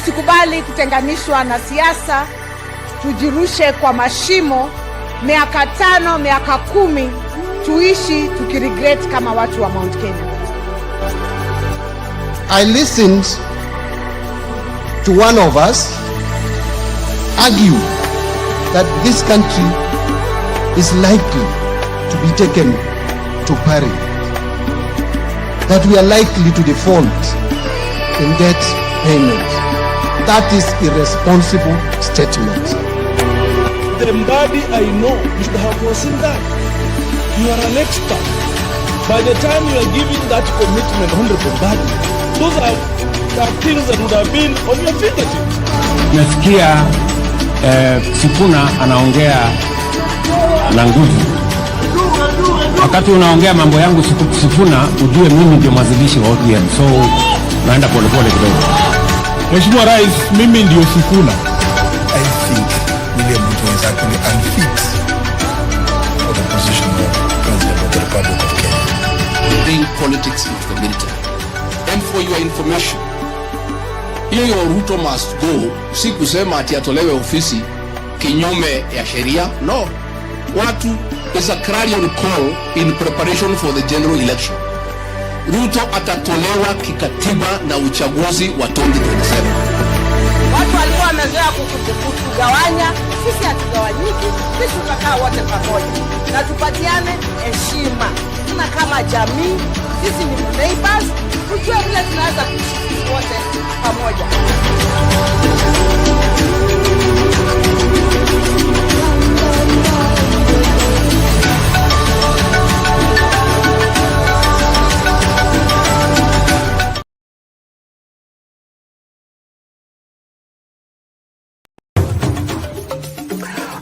Tusikubali kutenganishwa na siasa, tujirushe kwa mashimo, miaka 5, miaka 10, tuishi tukiregret kama watu wa Mount Kenya. I listened to one of us argue that this country is likely to be taken to peril, that we are likely to default in debt payment. That is irresponsible statement. The body I know, you should have foreseen that. You are an expert. By the time you are giving that commitment, Honorable Badi, those are things that would have been on your fingertips. Nasikia Sifuna anaongea na nguvu. Wakati unaongea mambo yangu Sifuna, ujue mimi ndio mwanzilishi wa ODM. So naenda pole pole kidogo. Mheshimiwa Rais, mimi ndio Sifuna. I think William Ruto is actually unfit for the position of President of the Republic of Kenya. Bring politics into the military. And for your information, hiyo Ruto must go, si kusema ati atolewe ofisi kinyume ya sheria. No. Watu is a clarion call in preparation for the general election. Ruto atatolewa kikatiba na uchaguzi wa 2027. Watu walikuwa wamezoea kugawanya, sisi hatugawanyiki, sisi tutakaa wote pamoja. Na tupatiane heshima. Tuna kama jamii, sisi ni neighbors, tujue vile tunaweza kuishi wote pamoja.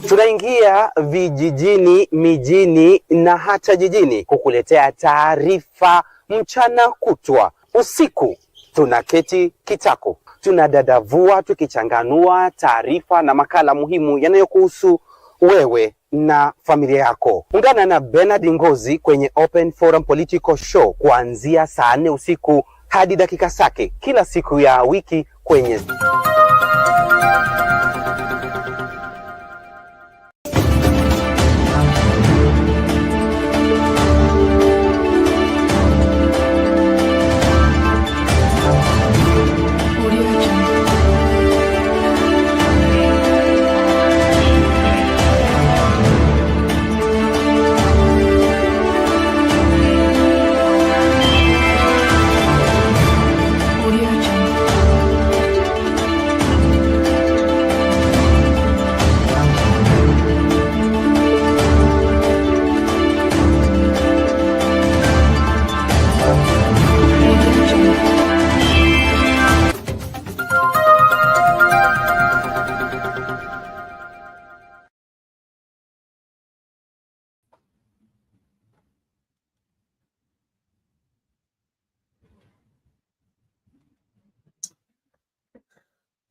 Tunaingia vijijini, mijini na hata jijini kukuletea taarifa mchana kutwa. Usiku tunaketi kitako, tunadadavua tukichanganua taarifa na makala muhimu yanayokuhusu wewe na familia yako. Ungana na Bernard Ngozi kwenye Open Forum Political Show kuanzia saa 4 usiku hadi dakika zake kila siku ya wiki kwenye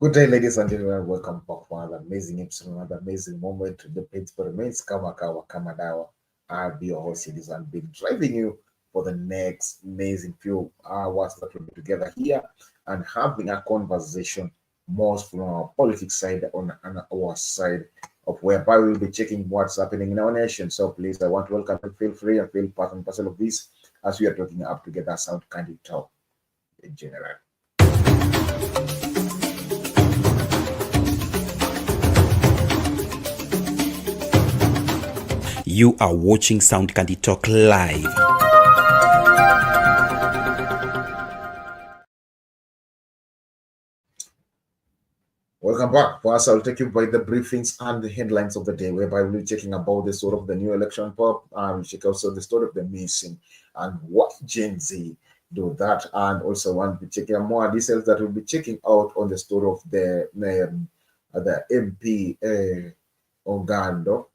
Good day, ladies and gentlemen. Welcome back for another amazing episode, another amazing moment to the experiments. Kama dawa. I'll be your host, it is, and be driving you for the next amazing few hours that we'll be together here and having a conversation most from our politics side on our side of whereby we'll be checking what's happening in our nation. So please, I want to welcome you. Feel free and feel part and parcel of this as we are talking up together, Sound Candid Talk in general. You are watching Sound Candid Talk live. Welcome back. First, I'll take you by the briefings and the headlines of the day, whereby we'll be checking about the sort of the new election pop, and we'll check also the story of the missing and what Gen Z do that, and also want to be checking more details that we'll be checking out on the story of the MP Ong'ondo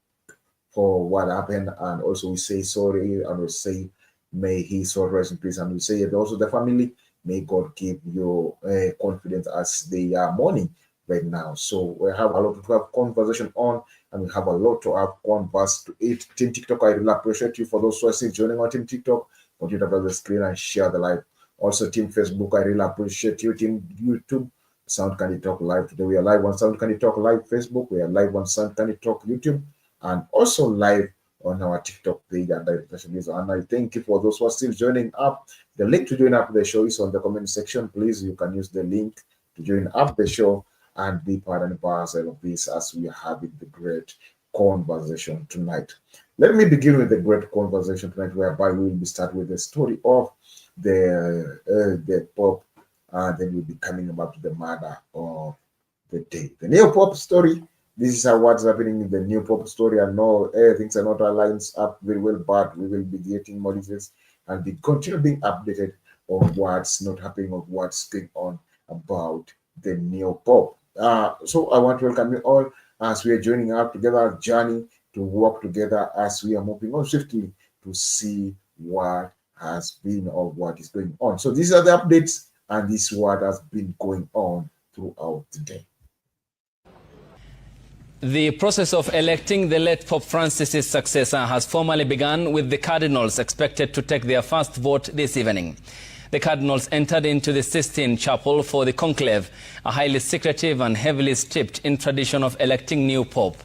for what happened, and also we say sorry, and we say may he so rest in peace, and we say also the family, may God give you confidence as they are mourning right now. So we have a lot to have conversation on, and we have a lot to have converse to it. Team TikTok, I really appreciate you for those who are still joining on Team TikTok. Continue to have the screen and share the live. Also, Team Facebook, I really appreciate you. Team YouTube, Sound Candy Talk Live. Today we are live on Sound Candy Talk Live Facebook. We are live on Sound Candy Talk YouTube, and also live on our TikTok page and And I thank you for those who are still joining up. The link to join up the show is on the comment section. Please, you can use the link to join up the show and be part and parcel of this as we are having the great conversation tonight. Let me begin with the great conversation tonight, whereby we will be start with the story of the Pope, and then we'll be coming about to the murder of the day. The new Pope story. This is what's happening in the new Pope story. I know things are not aligned up very well, but we will be getting more details and be continue being updated on what's not happening, or what's going on about the new Pope. So I want to welcome you all as we are joining up together, journey to work together as we are moving on swiftly to see what has been or what is going on. So these are the updates, and this is what has been going on throughout the day. The process of electing the late Pope Francis' successor has formally begun, with the Cardinals expected to take their first vote this evening. The Cardinals entered into the Sistine Chapel for the Conclave, a highly secretive and heavily steeped in tradition of electing new Pope.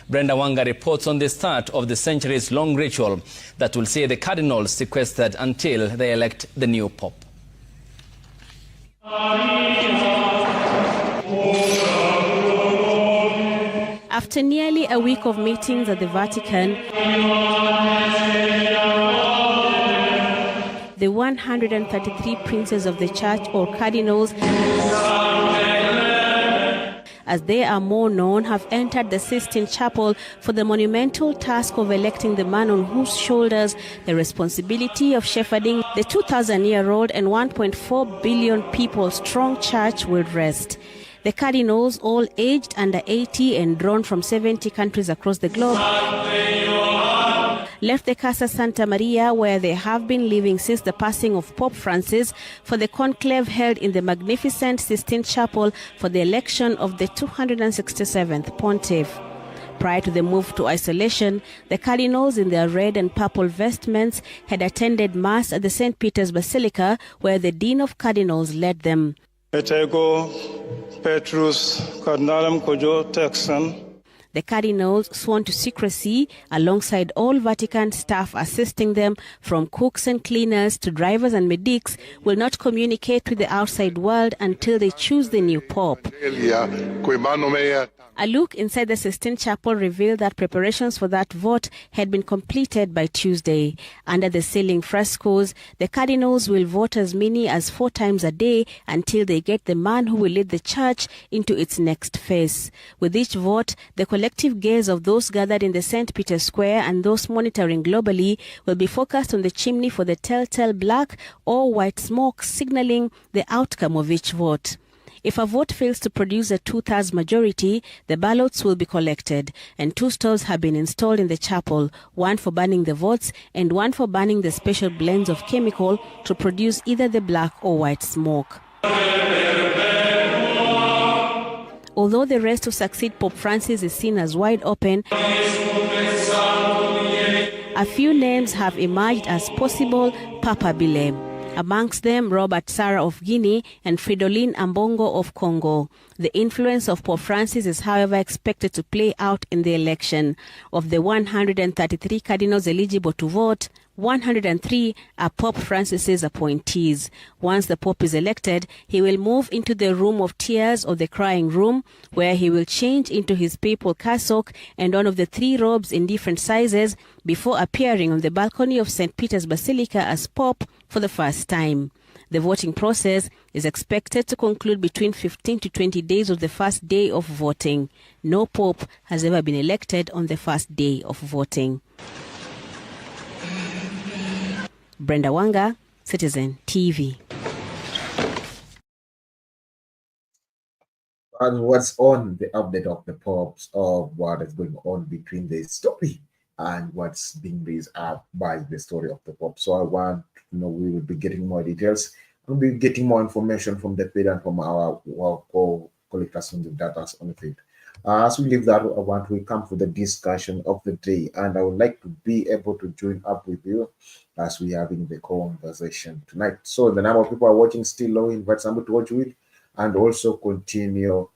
Brenda Wanga reports on the start of the centuries-long ritual that will see the Cardinals sequestered until they elect the new Pope. After nearly a week of meetings at the Vatican, the 133 princes of the church, or cardinals, as they are more known, have entered the Sistine Chapel for the monumental task of electing the man on whose shoulders the responsibility of shepherding the 2,000-year-old and 1.4 billion people strong church will rest. The cardinals, all aged under 80 and drawn from 70 countries across the globe, left the Casa Santa Maria, where they have been living since the passing of Pope Francis, for the conclave held in the magnificent Sistine Chapel for the election of the 267th Pontiff. Prior to the move to isolation, the cardinals, in their red and purple vestments, had attended Mass at the St. Peter's Basilica, where the Dean of Cardinals led them. Petrus Cardinalum Kojo Texan. The cardinals, sworn to secrecy, alongside all Vatican staff assisting them, from cooks and cleaners to drivers and medics, will not communicate with the outside world until they choose the new Pope. A look inside the Sistine Chapel revealed that preparations for that vote had been completed by Tuesday. Under the ceiling frescoes, the cardinals will vote as many as 4 times a day until they get the man who will lead the church into its next phase. With each vote, the collective gaze of those gathered in the St. Peter's Square and those monitoring globally will be focused on the chimney for the telltale black or white smoke signaling the outcome of each vote. If a vote fails to produce a 2/3 majority, the ballots will be collected, and 2 stalls have been installed in the chapel, one for burning the votes and one for burning the special blends of chemical to produce either the black or white smoke. Although the race to succeed Pope Francis is seen as wide open, a few names have emerged as possible papabile. Amongst them, Robert Sarah of Guinea and Fridolin Ambongo of Congo. The influence of Pope Francis is, however, expected to play out in the election. Of the 133 cardinals eligible to vote, 103 are Pope Francis's appointees. Once the Pope is elected, he will move into the Room of Tears, or the Crying Room, where he will change into his papal cassock and one of the 3 robes in different sizes before appearing on the balcony of St. Peter's Basilica as Pope for the first time. The voting process is expected to conclude between 15 to 20 days of the first day of voting. No Pope has ever been elected on the first day of voting. Brenda Wanga, Citizen TV. And what's on the update of the Popes, of what is going on between the story and what's being raised up by the story of the Pope. So I want to know, we will be getting more details. We'll be getting more information from the Fed and from our collectors on the data on the Fed. As we leave that, I want to come for the discussion of the day, and I would like to be able to join up with you as we are having the conversation tonight. So the number of people are watching still low. Invite somebody to watch with. and also continue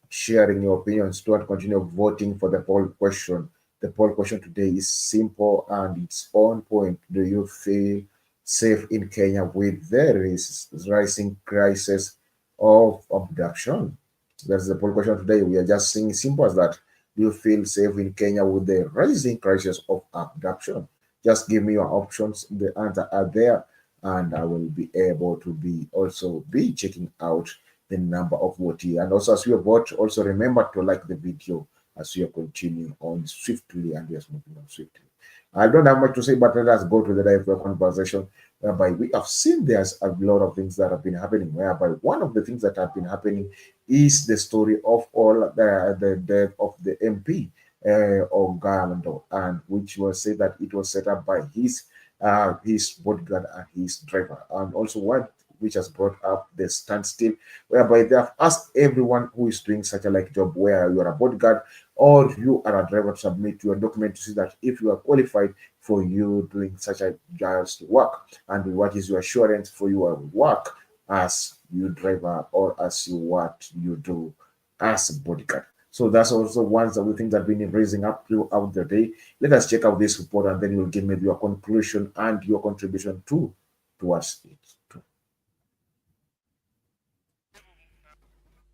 sharing your opinions. Don't continue voting for the poll question. The poll question today is simple and it's on point. Do you feel safe in Kenya with the rising crisis of abduction? That's the poll question today. We are just saying simple as that. Do you feel safe in Kenya with the rising crisis of abduction? Just give me your options. The answer are there, and I will be able to be checking out the number of votes. And also, as you vote, also remember to like the video as we are continuing on swiftly and we are moving on swiftly. I don't have much to say, but let us go to the direct conversation, whereby we have seen there's a lot of things that have been happening, whereby one of the things that have been happening is the story of all the death of the MP Ong'ondo, and which was said that it was set up by his bodyguard and his driver, and also which has brought up the standstill, whereby they have asked everyone who is doing such a job, where you are a bodyguard or you are a driver, to submit your document to see that if you are qualified for you doing such a just work, and what is your assurance for your work as you driver or as what you do as a bodyguard. So that's also one of the things that have been raising up throughout the day. Let us check out this report, and then you'll give me your conclusion and your contribution towards it.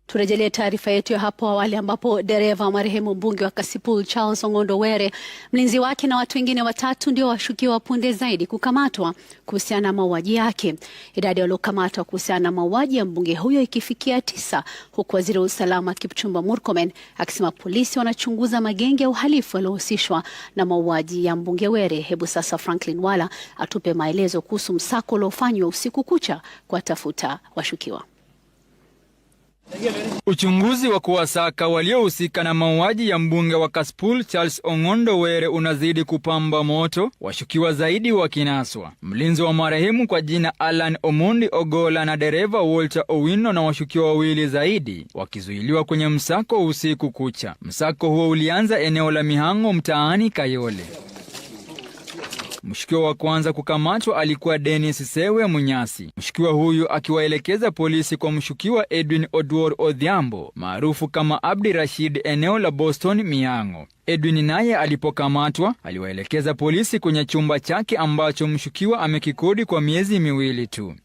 Turejelee taarifa yetu ya hapo awali ambapo dereva marehemu mbunge wa Kasipul Charles Ong'ondo Were, mlinzi wake na watu wengine watatu ndio washukiwa punde zaidi kukamatwa kuhusiana na mauaji yake. Idadi waliokamatwa kuhusiana na mauaji ya mbunge huyo ikifikia 9, huku waziri wa usalama Kipchumba Murkomen akisema polisi wanachunguza magenge ya uhalifu yaliyohusishwa na mauaji ya mbunge Were. Hebu sasa Franklin Wala atupe maelezo kuhusu msako uliofanywa usiku kucha kuwatafuta washukiwa. Uchunguzi wa kuwasaka waliohusika na mauaji ya mbunge wa Kasipul Charles Ong'ondo Were unazidi kupamba moto, washukiwa zaidi wakinaswa. Mlinzi wa marehemu kwa jina Alan Omondi Ogola na dereva Walter Owino na washukiwa wawili zaidi wakizuiliwa kwenye msako usiku kucha. Msako huo ulianza eneo la Mihango mtaani Kayole. Mshukiwa wa kwanza kukamatwa alikuwa Dennis Sewe Munyasi. Mshukiwa huyu akiwaelekeza polisi kwa mshukiwa Edwin Odwor Odhiambo maarufu kama Abdi Rashid eneo la Boston Mihango. Edwin naye alipokamatwa aliwaelekeza polisi kwenye chumba chake ambacho mshukiwa amekikodi kwa miezi 2 tu.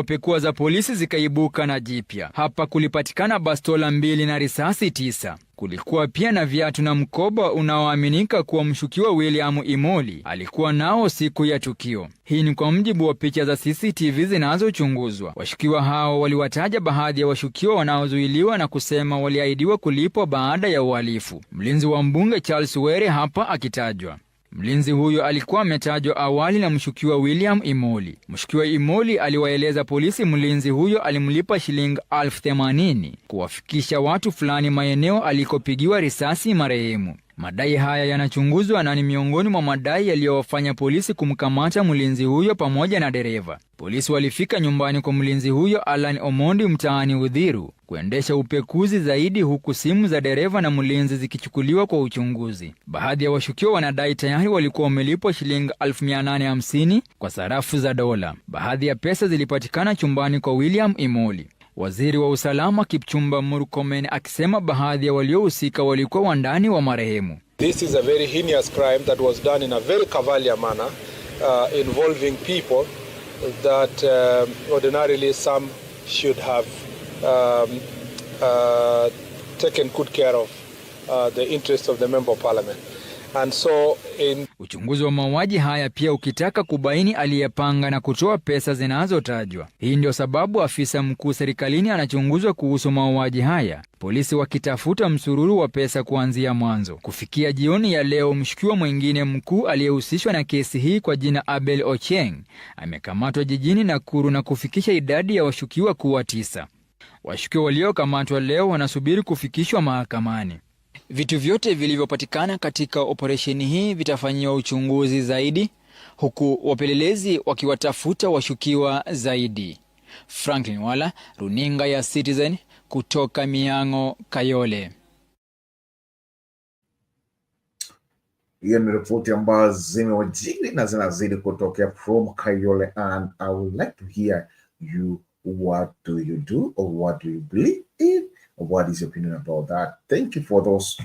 Pekua za polisi zikaibuka na jipya. Hapa kulipatikana bastola 2 na risasi 9. Kulikuwa pia na viatu na mkoba unaoaminika kuwa mshukiwa William Imoli alikuwa nao siku ya tukio. Hii ni kwa mjibu wa picha za CCTV zinazochunguzwa. Washukiwa hao waliwataja baadhi ya washukiwa wanaozuiliwa na kusema waliahidiwa kulipwa baada ya uhalifu. Mlinzi wa mbunge Charles Were hapa akitajwa. Mlinzi huyo alikuwa ametajwa awali na mshukiwa William Imoli. Mshukiwa Imoli aliwaeleza polisi mlinzi huyo alimlipa shilingi 80,000 kuwafikisha watu fulani maeneo alikopigiwa risasi marehemu. Madai haya yanachunguzwa na ni miongoni mwa madai yaliyowafanya polisi kumkamata mlinzi huyo pamoja na dereva. Polisi walifika nyumbani kwa mlinzi huyo Alan Omondi mtaani Udhiru kuendesha upekuzi zaidi, huku simu za dereva na mlinzi zikichukuliwa kwa uchunguzi. Baadhi ya washukiwa wanadai tayari walikuwa wamelipwa shilingi 850 kwa sarafu za dola. Baadhi ya pesa zilipatikana chumbani kwa William Imoli. Waziri wa usalama Kipchumba Murkomen akisema baadhi ya waliohusika walikuwa wandani wa marehemu. This is a very heinous crime that was done in a very cavalier manner, involving people that ordinarily some should have taken good care of the interests of the member of parliament. And so uchunguzi wa mauaji haya pia ukitaka kubaini aliyepanga na kutoa pesa zinazotajwa. Hii ndio sababu afisa mkuu serikalini anachunguzwa kuhusu mauaji haya, polisi wakitafuta msururu wa pesa kuanzia mwanzo. Kufikia jioni ya leo, mshukiwa mwingine mkuu aliyehusishwa na kesi hii kwa jina Abel Ocheng amekamatwa jijini Nakuru na kufikisha idadi ya washukiwa kuwa 9. Washukiwa waliokamatwa leo wanasubiri kufikishwa mahakamani. Vitu vyote vilivyopatikana katika operesheni hii vitafanyiwa uchunguzi zaidi, huku wapelelezi wakiwatafuta washukiwa zaidi. Franklin Wala, runinga ya Citizen, kutoka Mihango, Kayole. Hiyo ni ripoti ambazo zimewajili na zinazidi kutokea from Kayole, and I would like to hear what do you do, or what do you believe in, or what is your opinion about that? Thank you for those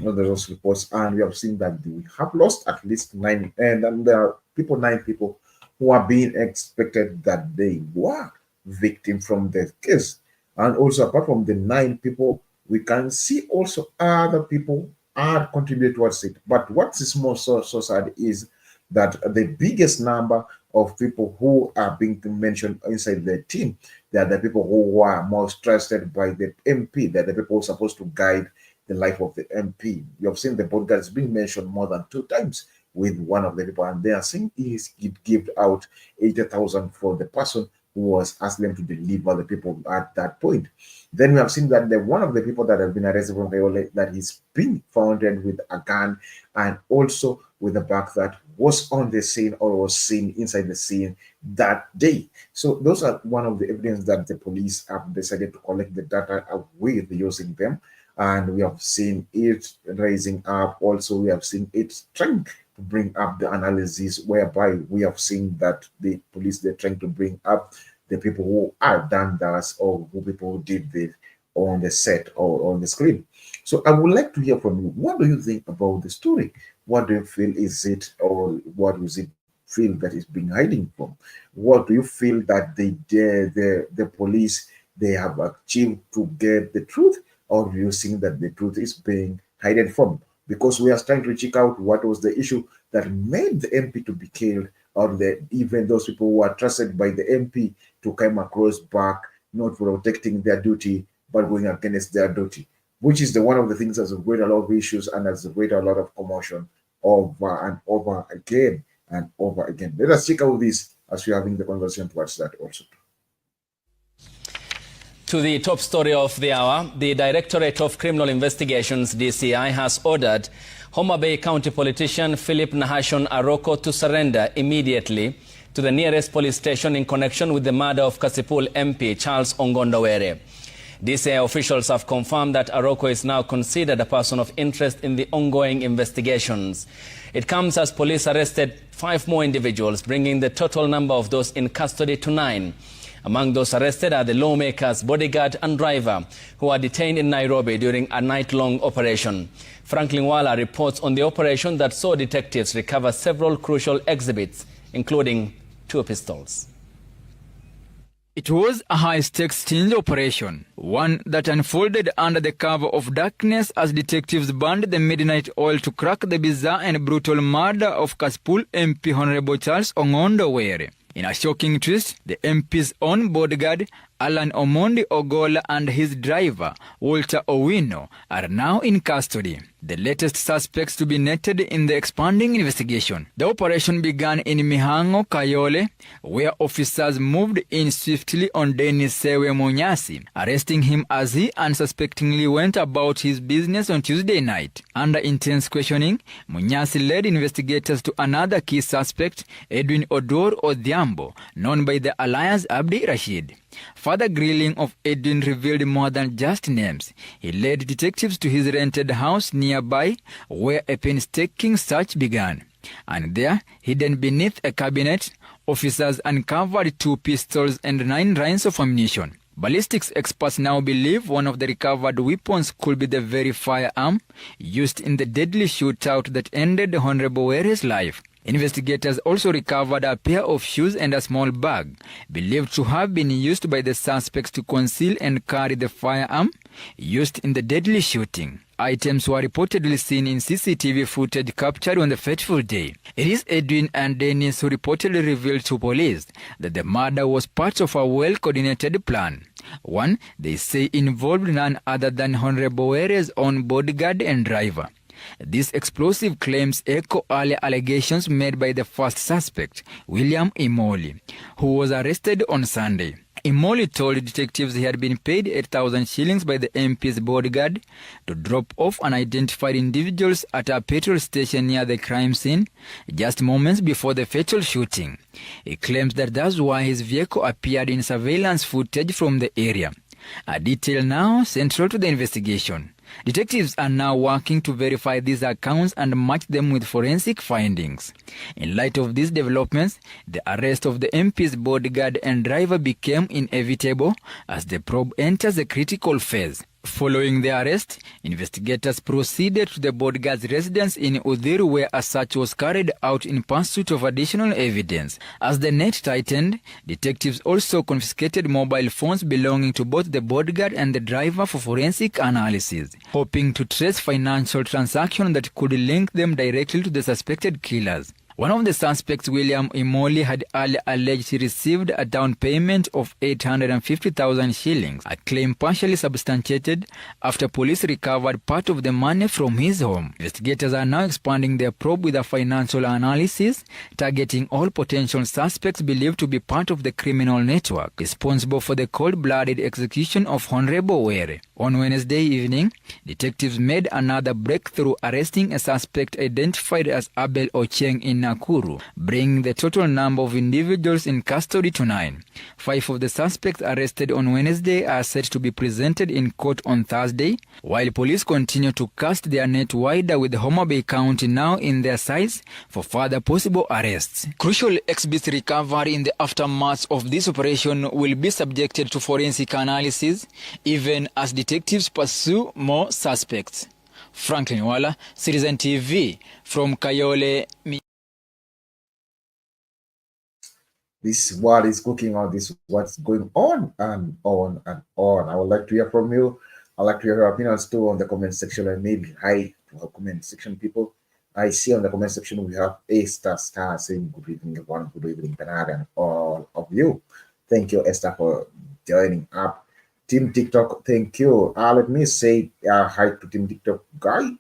reports. And we have seen that we have lost at least 9, and then there are 9 people who are being expected that they were victims from the case. And also, apart from the 9 people, we can see also other people are contributing towards it. But what is more so sad is that the biggest number of people who are being mentioned inside the team, they are the people who are most trusted by the MP. They're the people who are supposed to guide the life of the MP. You have seen the bodyguards being mentioned more than 2 times with one of the people, and they are saying he give out 80,000 for the person who was asked them to deliver the people at that point. Then we have seen that one of the people that have been arrested from Viola, that he's been found with a gun, and also with a bag that was on the scene or was seen inside the scene that day. So those are one of the evidence that the police have decided to collect the data with using them. And we have seen it raising up. Also, we have seen it trying to bring up the analysis, whereby we have seen that the police, they're trying to bring up the people who are done that, or who people who did it on the set or on the screen. So I would like to hear from you. What do you think about the story? What do you feel is it, or what does it feel that is being hiding from? What do you feel that the police, they have achieved to get the truth, or do you think that the truth is being hidden from? Because we are trying to check out what was the issue that made the MP to be killed, or even those people who are trusted by the MP to come across back, not protecting their duty, but going against their duty, which is one of the things that has created a lot of issues and has created a lot of commotion over and over again and over again. Let us check out this as we're having the conversation towards that also. To the top story of the hour, the Directorate of Criminal Investigations, DCI, has ordered Homa Bay County politician Philip Nahashon Aroko to surrender immediately to the nearest police station in connection with the murder of Kasipul MP Charles Ong'ondo Were. DCI officials have confirmed that Aroko is now considered a person of interest in the ongoing investigations. It comes as police arrested 5 more individuals, bringing the total number of those in custody to 9. Among those arrested are the lawmaker's bodyguard and driver, who are detained in Nairobi during a night-long operation. Franklin Wala reports on the operation that saw detectives recover several crucial exhibits, including 2 pistols. It was a high-stakes sting operation, one that unfolded under the cover of darkness as detectives burned the midnight oil to crack the bizarre and brutal murder of Kasipul MP Honorable Charles Ong'ondo Were. In a shocking twist, the MP's own bodyguard, Alan Omondi Ogola, and his driver, Walter Owino, are now in custody, the latest suspects to be netted in the expanding investigation. The operation began in Mihango, Kayole, where officers moved in swiftly on Dennis Sewe Munyasi, arresting him as he unsuspectingly went about his business on Tuesday night. Under intense questioning, Munyasi led investigators to another key suspect, Edwin Odor Odhiambo, known by the alias Abdi Rashid. Further grilling of Edwin revealed more than just names. He led detectives to his rented house nearby, where a painstaking search began. And there, hidden beneath a cabinet, officers uncovered 2 pistols and 9 rounds of ammunition. Ballistics experts now believe one of the recovered weapons could be the very firearm used in the deadly shootout that ended Honorable Were's life. Investigators also recovered a pair of shoes and a small bag, believed to have been used by the suspects to conceal and carry the firearm used in the deadly shooting. Items were reportedly seen in CCTV footage captured on the fateful day. It is Edwin and Dennis who reportedly revealed to police that the murder was part of a well-coordinated plan. One they say involved none other than Honorable Were's own bodyguard and driver. These explosive claims echo earlier allegations made by the first suspect, William Imoli, who was arrested on Sunday. Imoli told detectives he had been paid 8,000 shillings by the MP's bodyguard to drop off unidentified individuals at a petrol station near the crime scene just moments before the fatal shooting. He claims that that's why his vehicle appeared in surveillance footage from the area, a detail now central to the investigation. Detectives are now working to verify these accounts and match them with forensic findings. In light of these developments, the arrest of the MP's bodyguard and driver became inevitable as the probe enters a critical phase. Following the arrest, investigators proceeded to the bodyguard's residence in Uthiru, where a search was carried out in pursuit of additional evidence. As the net tightened, detectives also confiscated mobile phones belonging to both the bodyguard and the driver for forensic analysis, hoping to trace financial transactions that could link them directly to the suspected killers. One of the suspects, William Imoli, had earlier alleged he received a down payment of 850,000 shillings, a claim partially substantiated after police recovered part of the money from his home. Investigators are now expanding their probe with a financial analysis, targeting all potential suspects believed to be part of the criminal network responsible for the cold-blooded execution of Honorable Were. On Wednesday evening, detectives made another breakthrough, arresting a suspect identified as Abel Ocheng in Nakuru, bringing the total number of individuals in custody to 9. 5 of the suspects arrested on Wednesday are set to be presented in court on Thursday, while police continue to cast their net wider, with Homa Bay County now in their sights for further possible arrests. Crucial exhibits recovered in the aftermath of this operation will be subjected to forensic analysis, even as detectives pursue more suspects. Franklin Wala, Citizen TV, from Kayole. This is what is cooking on, this is what's going on and on and on. I would like to hear from you. I'd like to hear your opinions too on the comment section, and maybe hi to our comment section people. I see on the comment section we have Esther Star saying good evening everyone, good evening Bernard and all of you. Thank you Esther for joining up. Team TikTok, thank you. Let me say hi to Team TikTok guy.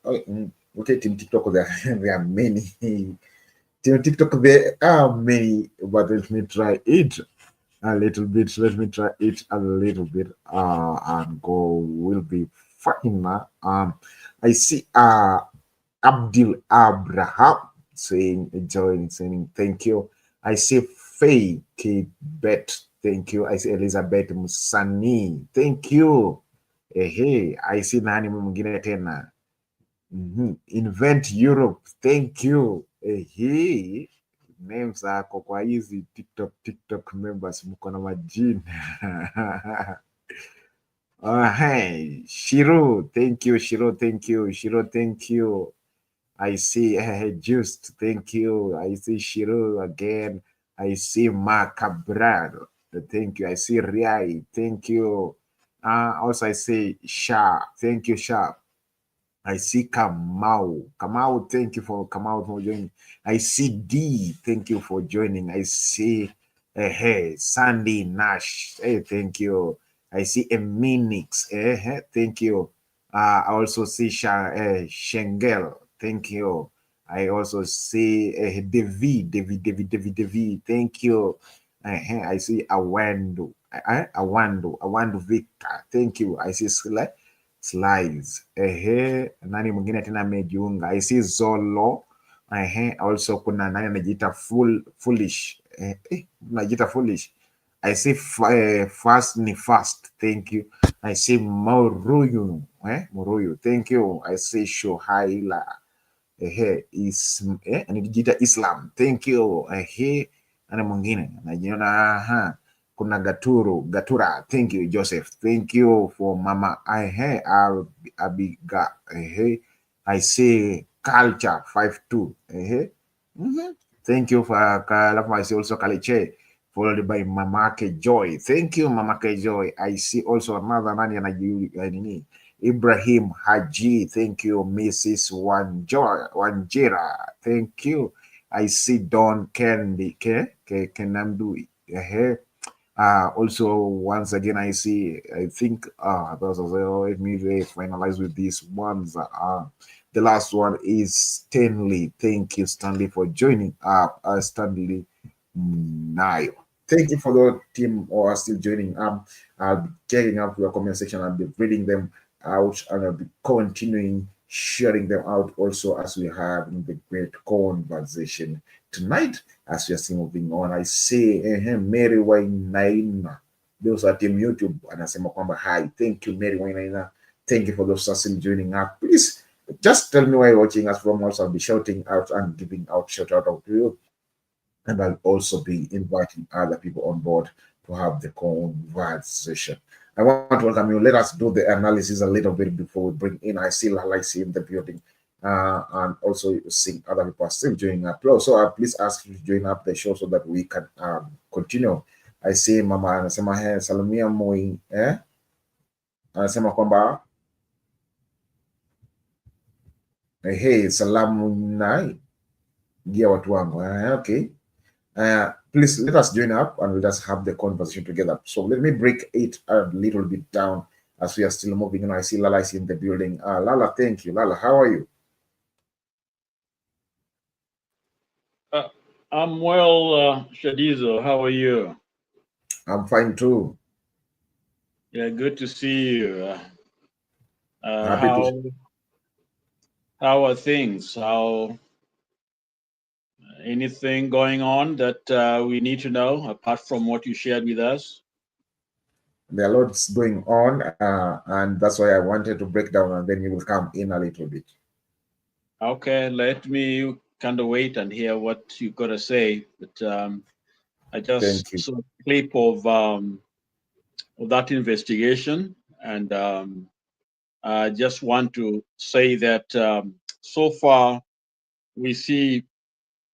Okay, Team TikTok, there are many. Team TikTok, there are many, but let me try it a little bit. Let me try it a little bit, and go will be fine. I see Abdul Abraham saying saying thank you. I see Faye K Bet, thank you. I see Elizabeth Musani, thank you. Hey, I see nani mwingine tena. Invent Europe, thank you. Hey, names zako kwa hizi TikTok members mko na majina. Hey, Shiro, thank you. Shiro, thank you. Shiro, thank you. I see Just, thank you. I see Shiro again. I see Mark Cabral, thank you. I see Riai, thank you. Also I see Sha, thank you, Sha. I see Kamau. Kamau, thank you for joining. I see D, thank you for joining. I see hey, Sandy Nash, hey, thank you. I see Eminix, thank you. I also see Shengel, thank you. I also see Devi, thank you. I see Awando Victor, thank you. I see Slides. Nani mwingine tena amejiunga. I see Zolo. Also kuna nani anajiita foolish. Anajiita foolish. I see fast, thank you. I see Moruyu. Moruyu, thank you. I see Shohaila. Anajiita Islam, thank you. Nani mwingine anajiona kuna Gatura, thank you. Joseph, thank you for Mama. Abiga. I say Culture 52. Thank you for I see also Kaliche, followed by Mamake Joy. Thank you, Mamake Joy. I see also another nani Ibrahim Haji. Thank you, Mrs. Wanjira. Thank you. I see Don Kendi Kenamdu. Also, once again, I see, I think, those are, let me finalize with these ones. The last one is Stanley. Thank you, Stanley, for joining up. Stanley Nayo. Thank you for the team who are still joining up. I'll be checking up your comment section. I'll be reading them out, and I'll be continuing sharing them out also as we have in the great conversation tonight as we are still moving on. I say Mary Wainaina, those are team YouTube, anasema kwamba hi. Thank you Mary Wainaina Thank you for those who are still joining up. Please just tell me where you're watching us from. Also, I'll be shouting out and giving out shout out to you. And I'll also be inviting other people on board to have the conversation. I want to welcome you. Let us do the analysis a little bit before we bring in. I see Lalaisi in the building, and also seeing other people are still joining up. So please ask you to join up the show so that we can continue. I see Mama anasema Salamia Moi anasema kwamba hey, salamu nai gia watu wangu. Okay. Please let us join up and we'll just have the conversation together. So let me break it a little bit down as we are still moving. And I see Lala is in the building. Lala, thank you. Lala, how are you? I'm well, Shadizo. How are you? I'm fine too. Yeah, good to see you. Happy how are things? Anything going on that we need to know apart from what you shared with us? There are lots going on, and that's why I wanted to break down, and then you will come in a little bit. Okay, let me kind of wait and hear what you got to say. But I just saw a clip of that investigation, and I just want to say that so far we see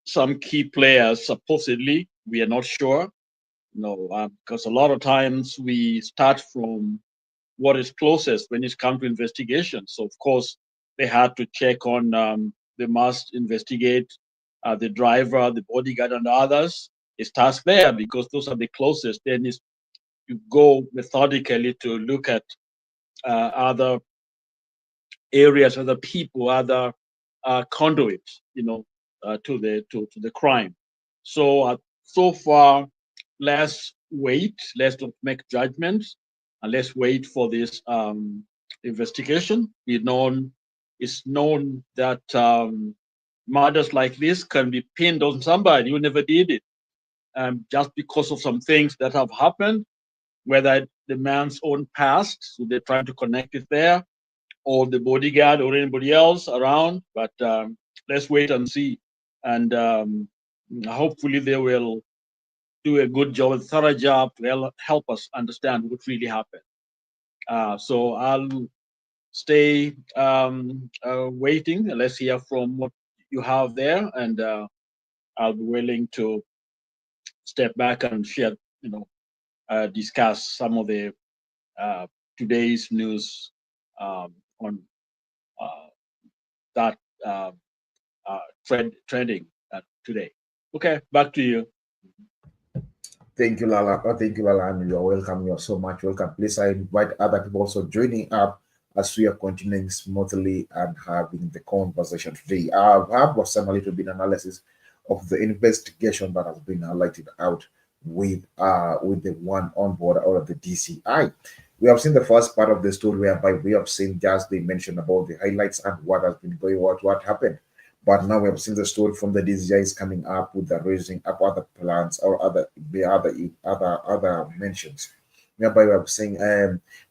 some key players supposedly. We are not sure, because a lot of times we start from what is closest when it comes to investigation. So of course they had to check on, they must investigate the driver, the bodyguard, and others. It starts there because those are the closest. Then you go methodically to look at other areas, other people, other conduits, to the crime. So so far, let's wait. Let's not make judgments, and let's wait for this investigation. It's known that murders like this can be pinned on somebody who never did it, just because of some things that have happened, whether the man's own past, so they're trying to connect it there, or the bodyguard or anybody else around. But let's wait and see. And hopefully they will do a good job, a thorough job to help us understand what really happened. So I'll stay waiting. Let's hear from what you have there. And I'll be willing to step back and share, discuss some of the today's news on that trending today. Okay, back to you. Thank you, Lala. Thank you, Lala. And you're welcome. You're so much welcome. Please, I invite other people also joining up as we are continuing smoothly and having the conversation today. I have some a little bit analysis of the investigation that has been highlighted out with the one on board out of the DCI. We have seen the first part of the story whereby we have seen just they mentioned about the highlights and what has been going on, what happened. But now we have seen the story from the DCI is coming up with the raising up other plans or other mentions. Whereby we are saying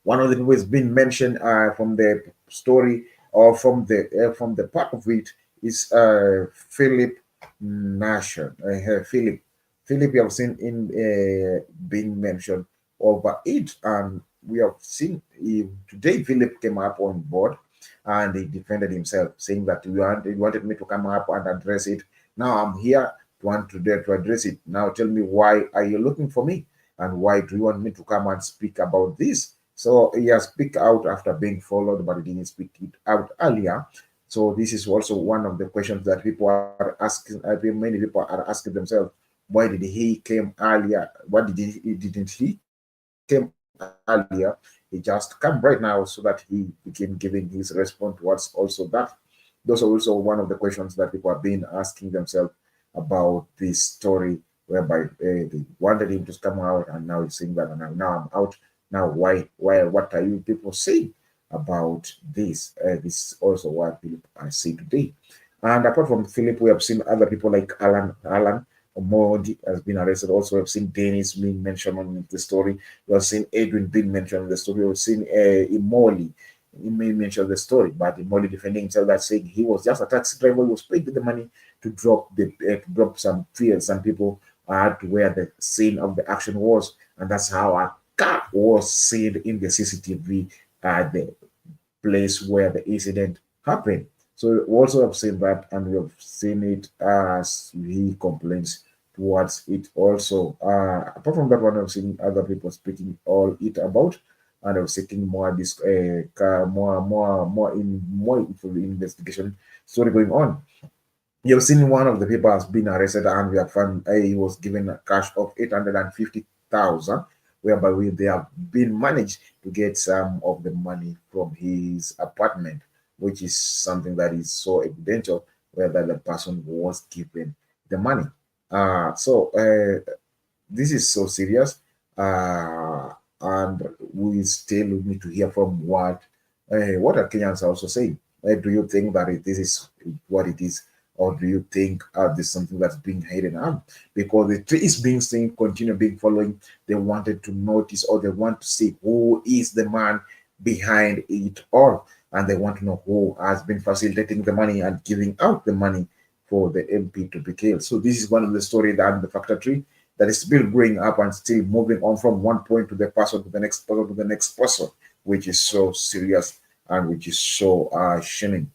one of the things been mentioned from the story or from the part of it is Philip Nasher. Philip we have seen in being mentioned over it, and we have seen today Philip came up on board and he defended himself, saying that he wanted me to come up and address it. Now I'm here to address it. Now tell me, why are you looking for me, and why do you want me to come and speak about this? So he has speak out after being followed, but he didn't speak it out earlier. So this is also one of the questions that people are asking. Many people are asking themselves, why did he came earlier? What didn't he came earlier? He just come right now so that he became giving his response towards also that. Those are also one of the questions that people have been asking themselves about this story, whereby they wanted him to come out, and now he's saying that, and now I'm out. Now why? What are you people saying about this? This is also what Philip I say today. And apart from Philip, we have seen other people like Alan Omondi has been arrested. Also, we've seen Dennis being mentioned on the story. We have seen Edwin being mentioned in the story. We've seen Imoli he may mention the story, but Molly defending himself that saying he was just a taxi driver, he was paid the money to drop some people to where the scene of the action was, and that's how a car was seen in the CCTV at the place where the incident happened. So we also have seen that, and we have seen it as he complains towards it also. Apart from that one, I've seen other people speaking all it about, and I'm seeking more more investigation story going on. You've seen one of the people has been arrested, and we have found he was given a cash of 850,000, whereby they have been managed to get some of the money from his apartment, which is something that is so evidential whether the person was given the money. This is so serious, and we still need to hear from what are Kenyans also saying. Do you think that this is what it is, or do you think this is something that's being hidden out? Because it is being seen, continue being following. They wanted to notice, or they want to see who is the man behind it all, and they want to know who has been facilitating the money and giving out the money for the MP to be killed. So this is one of the stories that the factor tree that is still growing up and still moving on from one point to the person to the next person to the next person, which is so serious and which is so shaming.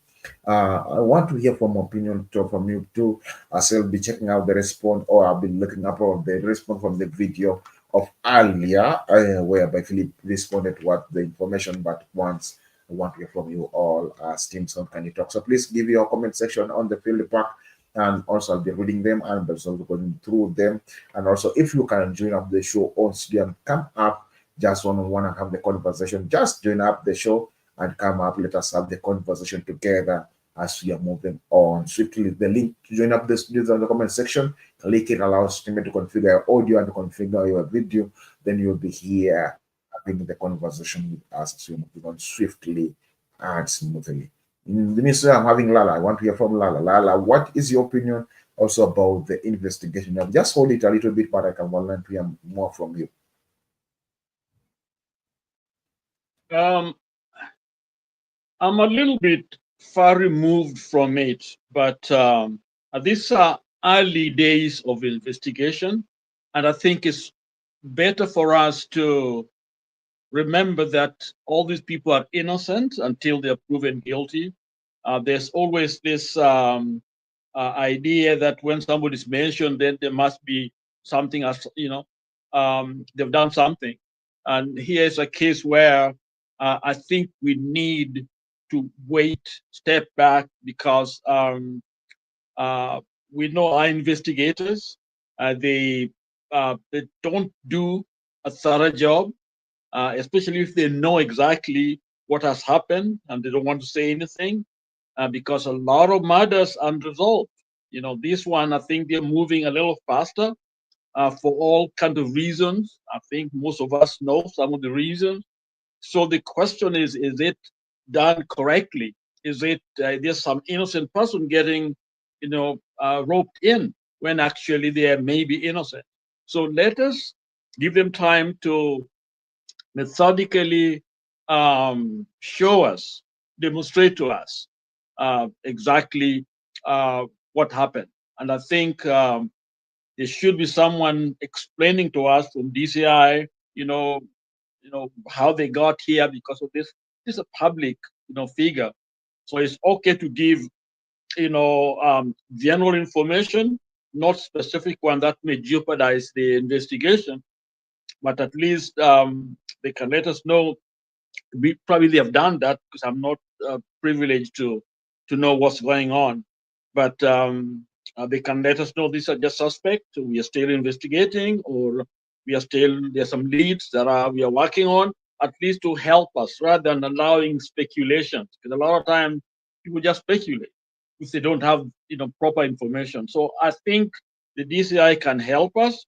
I want to hear from opinion from you too, as I'll be checking out the response, or I'll be looking up on the response from the video of earlier, whereby Philip responded to what the information, but once I want to hear from you all, Steam Sound Can You Talk. So please give your comment section on the field pack, and also I'll be reading them and also going through them. And also, if you can join up the show on Studio, come up just one-on-one and have the conversation. Just join up the show and come up. Let us have the conversation together as we are moving on swiftly. The link to join up the studios on the comment section. Click it, allows Steam to configure your audio and to configure your video. Then you'll be here having the conversation with us as we move on swiftly and smoothly. In the meantime, I'm having Lala. I want to hear from Lala. Lala, what is your opinion also about the investigation? I've just hold it a little bit, but I can learn to hear more from you. I'm a little bit far removed from it, but these are early days of investigation, and I think it's better for us to remember that all these people are innocent until they're proven guilty. There's always this idea that when somebody's mentioned, then there must be something, as they've done something. And here's a case where I think we need to step back, because we know our investigators, they don't do a thorough job. Especially if they know exactly what has happened and they don't want to say anything, because a lot of murders are unresolved. This one, I think they're moving a little faster for all kinds of reasons. I think most of us know some of the reasons. So the question is it done correctly? Is it there's some innocent person getting, roped in when actually they may be innocent? So let us give them time to methodically show us, demonstrate to us exactly what happened. And I think there should be someone explaining to us from DCI, how they got here, because of this. This is a public, figure. So it's okay to give, general information, not specific one that may jeopardize the investigation, but at least they can let us know. We probably have done that, because I'm not privileged to know what's going on. But they can let us know these are just suspects. We are still investigating, or there's some leads that we are working on, at least to help us, rather than allowing speculations. Because a lot of times people just speculate if they don't have proper information. So I think the DCI can help us.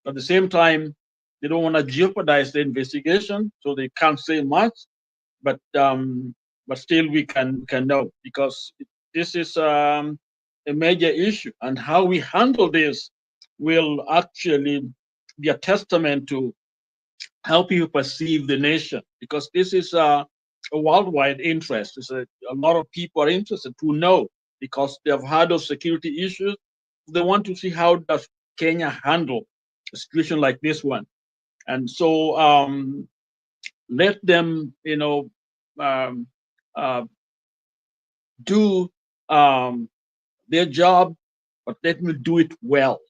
At the same time, they don't want to jeopardize the investigation, so they can't say much. But still, we can know, because this is a major issue, and how we handle this will actually be a testament to how people perceive the nation. Because this is a worldwide interest. A lot of people are interested to know because they have heard of security issues. They want to see how does Kenya handle a situation like this one. And so let them, do their job, but let me do it well.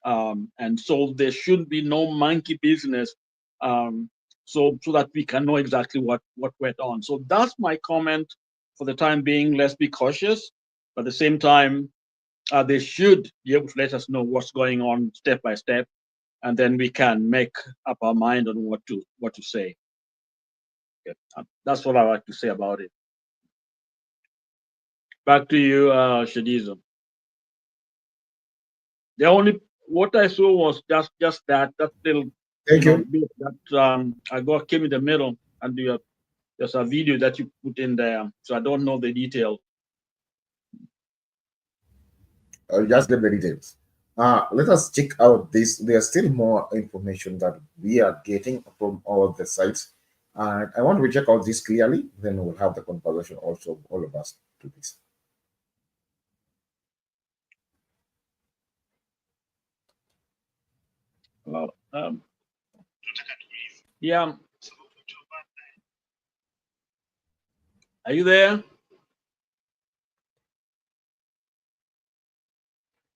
And so there should be no monkey business, so that we can know exactly what went on. So that's my comment for the time being. Let's be cautious, but at the same time, they should be able to let us know what's going on step by step, and then we can make up our mind on what to say. Okay. That's what I like to say about it. Back to you, Shadiza. The only what I saw was just that little bit that I came in the middle, and there's a video that you put in there, so I don't know the details. Just get the details. Let us check out this. There's still more information that we are getting from all the sites, and I want to check out this clearly. Then we'll have the conversation also, all of us, to this. Well, yeah. Are you there?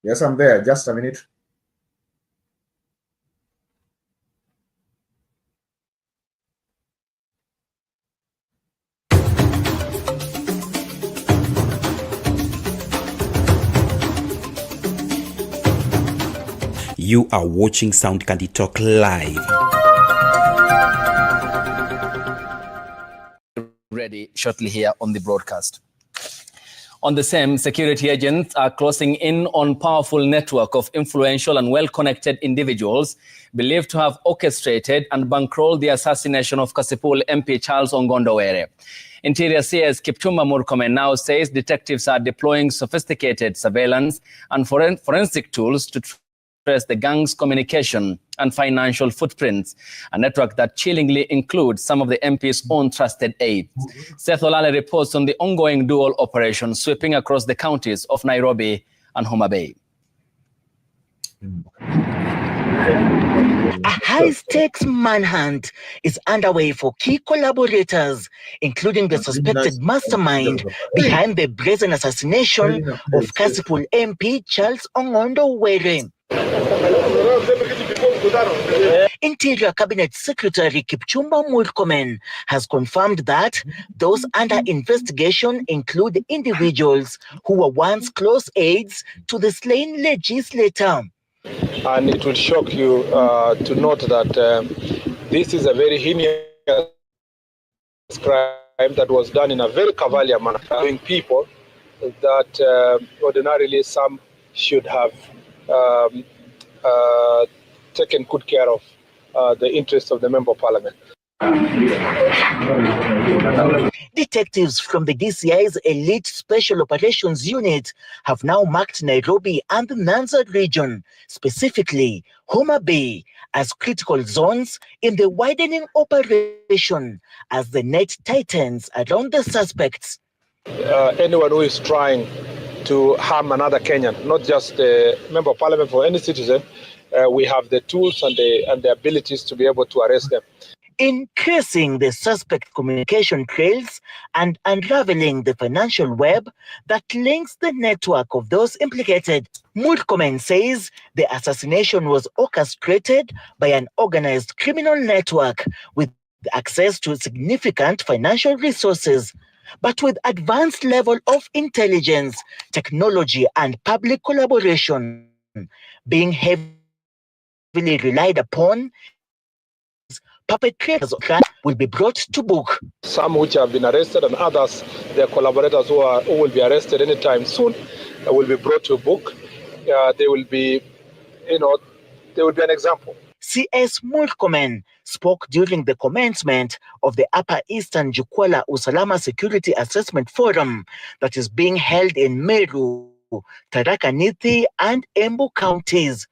Yes, I'm there. Just a minute. You are watching Sound Candy Talk live. Ready shortly here on the broadcast. On the same, security agents are closing in on powerful network of influential and well-connected individuals believed to have orchestrated and bankrolled the assassination of Kasipul MP Charles Ong'ondo Were. Interior CS Kipchumba Murkomen now says detectives are deploying sophisticated surveillance and forensic tools to trace the gang's communication and financial footprints, a network that chillingly includes some of the MP's own trusted aides. Seth Olale reports on the ongoing dual operation sweeping across the counties of Nairobi and Homa Bay. A high-stakes manhunt is underway for key collaborators, including the suspected mastermind behind the brazen assassination of Kasipul MP Charles Ong'ondo Were. Interior Cabinet Secretary Kipchumba Murkomen has confirmed that those under investigation include individuals who were once close aides to the slain legislator. And it will shock you to note that this is a very heinous crime that was done in a very cavalier manner, doing people that ordinarily some should have taken good care of the interests of the Member of Parliament. Detectives from the DCI's Elite Special Operations Unit have now marked Nairobi and the Nyanza region, specifically Homa Bay, as critical zones in the widening operation as the net tightens around the suspects. Anyone who is trying to harm another Kenyan, not just the Member of Parliament, for any citizen, we have the tools and the abilities to be able to arrest them. Increasing the suspect communication trails and unraveling the financial web that links the network of those implicated. Murkomen says the assassination was orchestrated by an organized criminal network with access to significant financial resources, but with advanced level of intelligence, technology, and public collaboration being heavily relied upon. Perpetrators of crime will be brought to book. Some which have been arrested and others, their collaborators who will be arrested anytime soon, will be brought to book. They will be, they will be an example. CS Murkomen spoke during the commencement of the Upper Eastern Jukwaa Usalama Security Assessment Forum that is being held in Meru, Tharaka Nithi, and Embu counties.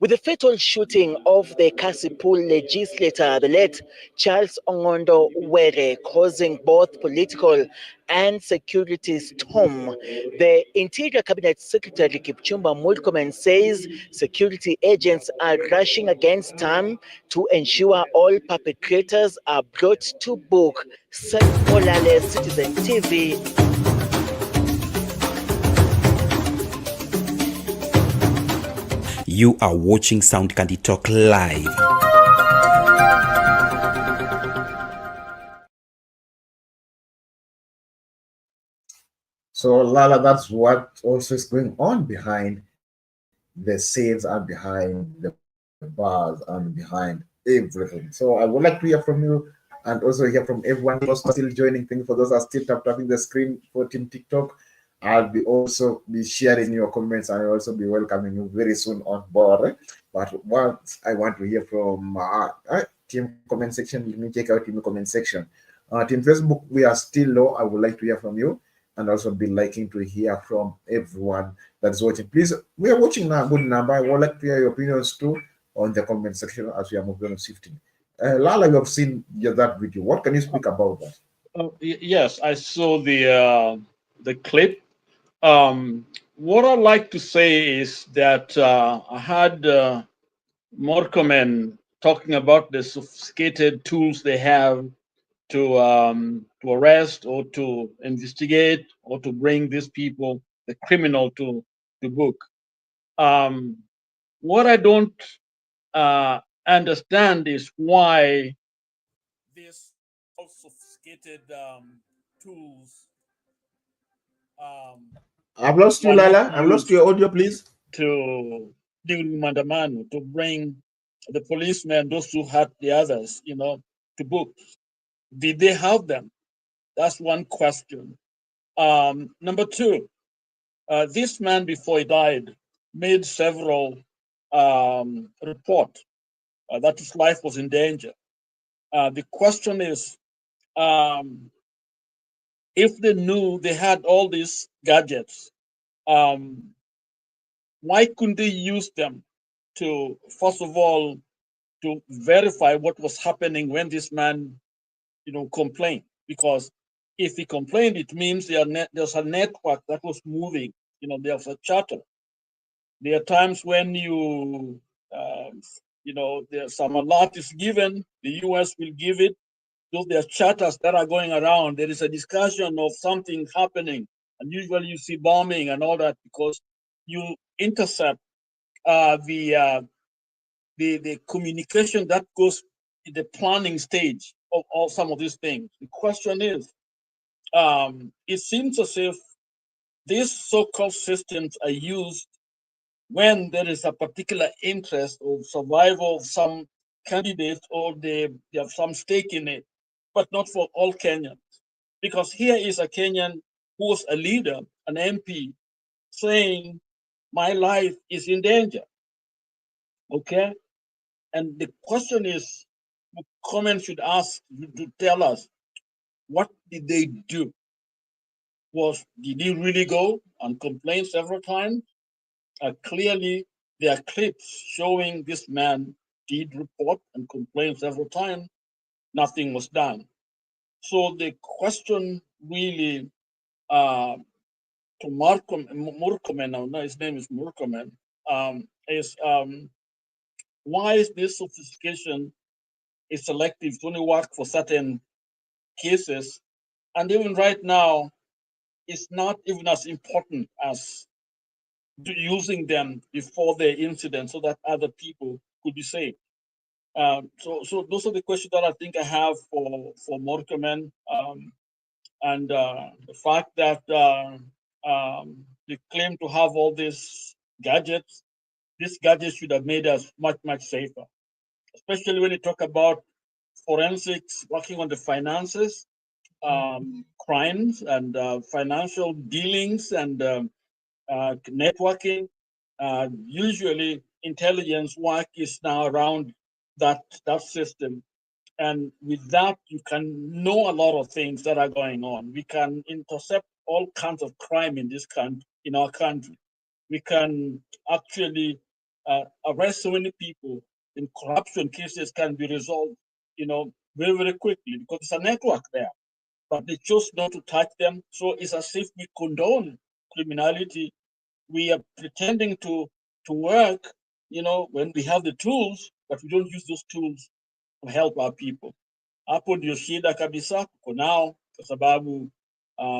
With the fatal shooting of the Kasipul legislator, the late Charles Ong'ondo Were, causing both political and security storm, the Interior Cabinet Secretary Kipchumba Murkomen says security agents are rushing against time to ensure all perpetrators are brought to book. Said Olale, Citizen TV. You are watching Sound Candy Talk live. So, Lala, that's what also is going on behind the scenes and behind the bars and behind everything. So, I would like to hear from you and also hear from everyone who's still joining. Thank you for those who are still tapping the screen for Team TikTok. I'll also be sharing your comments and I'll also be welcoming you very soon on board. But what I want to hear from Team comment section, let me check out Team comment section. Team Facebook, we are still low. I would like to hear from you and also be liking to hear from everyone that's watching. Please, we are watching now a good number. I would like to hear your opinions too on the comment section as we are moving on shifting. Lala, you have seen that video. What can you speak about that? Yes, I saw the clip. What I'd like to say is that I had Morcomen talking about the sophisticated tools they have to arrest or to investigate or to bring these people, the criminal, to book. What I don't understand is why these sophisticated tools. I've lost you, Lala. I've lost your audio, please. To during Mandamano, to bring the policemen, those who had the others, to book. Did they have them? That's one question. Number two, this man, before he died, made several reports that his life was in danger. The question is, if they knew they had all these gadgets, why couldn't they use them to, first of all, to verify what was happening when this man, complained? Because if he complained, it means there's a network that was moving. There's a charter. There are times when there's some alert is given, the U.S. will give it. Those there are charters that are going around. There is a discussion of something happening, and usually you see bombing and all that because you intercept the communication that goes in the planning stage of all some of these things. The question is, it seems as if these so-called systems are used when there is a particular interest or survival of some candidate or they have some stake in it, but not for all Kenyans. Because here is a Kenyan who was a leader, an MP, saying, my life is in danger. Okay? And the question is, the comment should ask to tell us, what did they do? Did he really go and complain several times? Clearly, there are clips showing this man did report and complain several times. Nothing was done. So the question really to Murkomen, now his name is Murkomen, is why is this sophistication is selective to only work for certain cases, and even right now, it's not even as important as using them before the incident so that other people could be saved. So those are the questions that I think I have for Morkomen, and the fact that they claim to have all these gadgets. These gadgets should have made us much safer, especially when you talk about forensics, working on the finances, crimes, and financial dealings, and networking. Usually, intelligence work is now around that system, and with that, you can know a lot of things that are going on. We can intercept all kinds of crime in our country. We can actually arrest so many people in corruption cases can be resolved, very, very quickly because it's a network there. But they chose not to touch them. So it's as if we condone criminality. We are pretending to work, when we have the tools, but we don't use those tools to help our people. Hapo ndio shida kabisa kuko nao, kwa sababu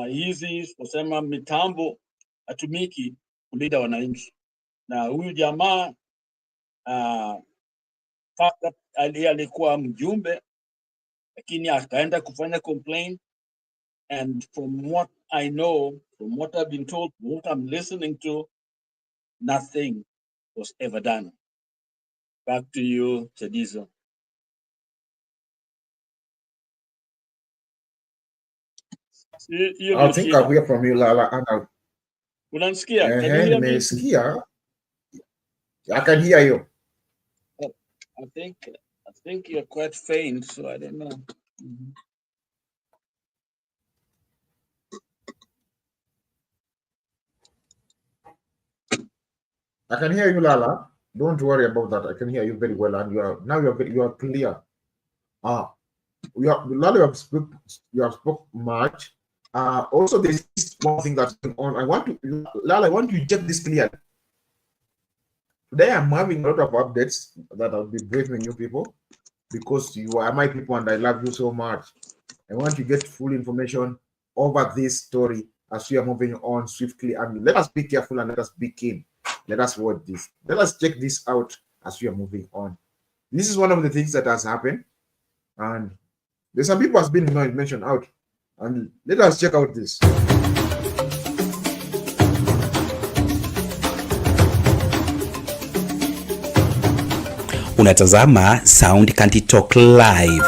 hizi kusema mitambo hatumiki kulinda wananchi. Na huyu jamaa alikuwa mjumbe, lakini akaenda kufanya complaint. And from what I know, from what I've been told, from what I'm listening to, nothing was ever done. Back to you, Chadizo. I think I'll hear from you, Lala. Unanisikia? Can you hear me? I can hear you. I think you're quite faint, so I don't know. I can hear you, Lala. Don't worry about that. I can hear you very well, and you are clear. Lala, you have spoke much. Also, there's one thing that's going on. Lala, I want you to check this clearly. Today, I'm having a lot of updates that I'll be briefing you people because you are my people and I love you so much. I want to get full information over this story as we are moving on swiftly. And let us be careful and let us be keen. Let us watch this. Let us check this out as we are moving on. This is one of the things that has happened. And there's some people has been mentioned out. And let us check out this. Unatazama Sound Candy Talk Live.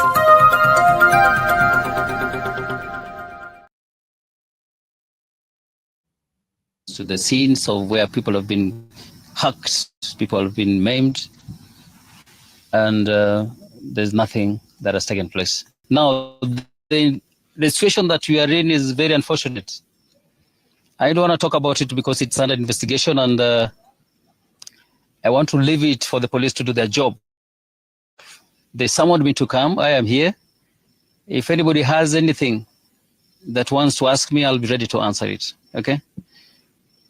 To the scenes of where people have been hacked, people have been maimed, and there's nothing that has taken place. Now, the situation that we are in is very unfortunate. I don't want to talk about it because it's under investigation, and I want to leave it for the police to do their job. They summoned me to come. I am here. If anybody has anything that wants to ask me, I'll be ready to answer it. Okay?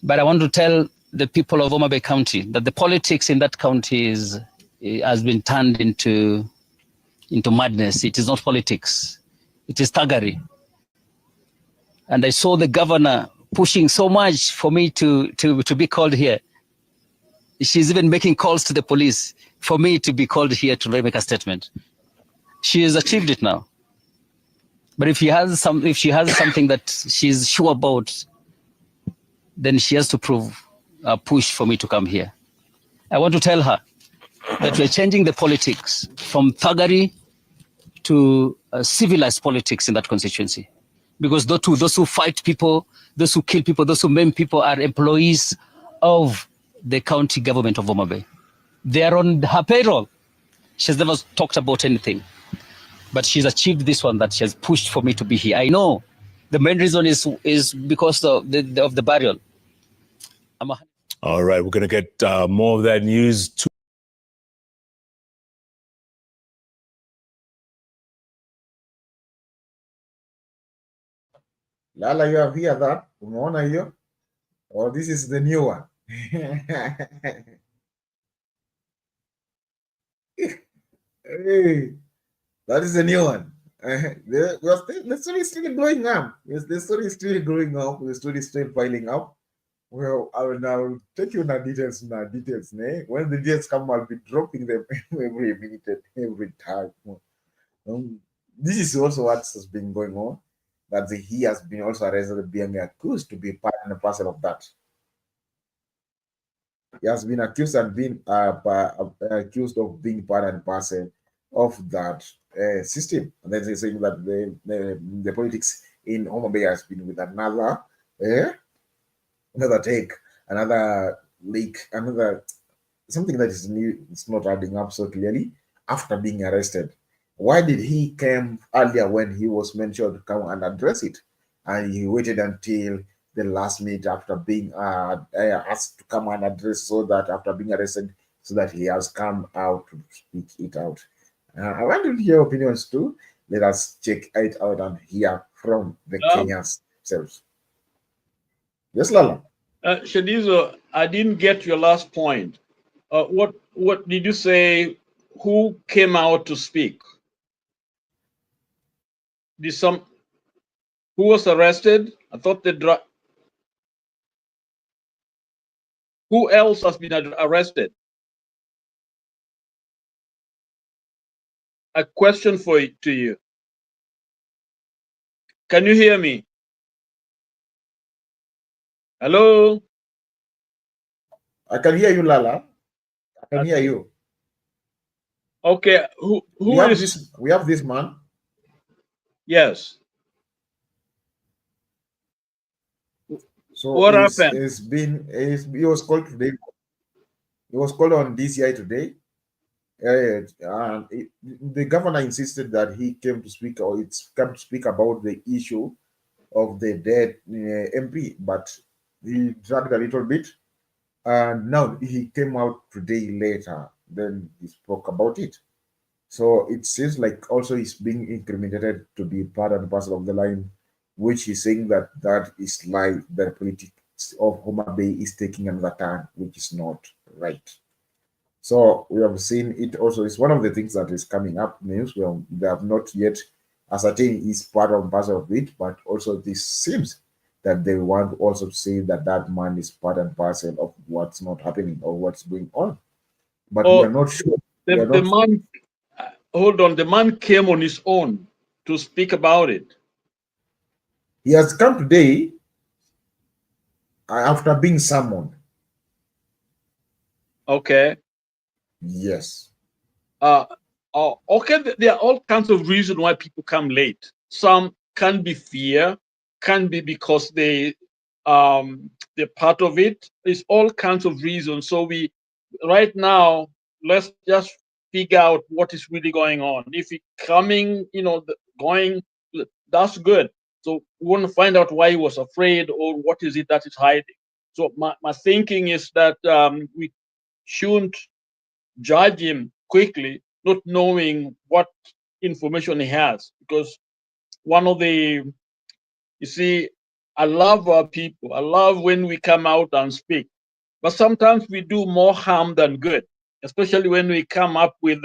But I want to tell the people of Homa Bay County that the politics in that county has been turned into madness. It is not politics. It is staggering. And I saw the governor pushing so much for me to be called here. She's even making calls to the police for me to be called here to make a statement. She has achieved it now. But if she has something that she's sure about, then she has to push for me to come here. I want to tell her that we're changing the politics from thuggery to civilized politics in that constituency. Because those who fight people, those who kill people, those who maim people are employees of the county government of Homa Bay. They are on her payroll. She's never talked about anything. But she's achieved this one, that she has pushed for me to be here. I know the main reason is because of the burial. All right, we're going to get more of that news. Lala, you have heard that? Umeona hiyo? Or this is the new one? Hey, that is the new one. The story is still going up. Yes, the story is still growing up. The story is still piling up. Well, I will now take you now details. When the details come, I'll be dropping them every minute, every time. This is also what has been going on. That he has been also arrested, being accused to be part and parcel of that. He has been accused and been accused of being part and parcel of that system. And then they're saying that the politics in Homa Bay has been with another take, another leak, another something that is new. It's not adding up so clearly after being arrested. Why did he come earlier when he was mentioned to come and address it? And he waited until the last minute after being asked to come and address, so that after being arrested, so that he has come out to speak it out. I want to hear opinions too. Let us check it out and hear from the Kenyans themselves. Yes, Lala. Shadizo, I didn't get your last point. What did you say? Who came out to speak? Who was arrested? I thought who else has been arrested? A question to you. Can you hear me? Hello? I can hear you, Lala. I can hear you. Okay, we have this man. Yes. So what happened? He was called today. He was called on DCI today. The governor insisted that he came to speak, or it's come to speak about the issue of the dead MP, but he dragged a little bit, and now he came out today later. Then he spoke about it. So it seems like also he's being incriminated to be part and parcel of the line, which he's saying that is like the politics of Homa Bay is taking another turn, which is not right. So we have seen it also. It's one of the things that is coming up news. Well, they have not yet ascertained is part and parcel of it, but also this seems that they want also to say that that man is part and parcel of what's not happening or what's going on. But we are not sure. The man, hold on, the man came on his own to speak about it. He has come today after being summoned. Okay. Yes. Okay, there are all kinds of reasons why people come late. Some can be fear, can be because they're part of it. There's all kinds of reasons. So right now, let's just figure out what is really going on. If it's coming, going, that's good. So we want to find out why he was afraid or what is it that is hiding. So my thinking is that we shouldn't judge him quickly, not knowing what information he has. Because you see, I love our people. I love when we come out and speak. But sometimes we do more harm than good, especially when we come up with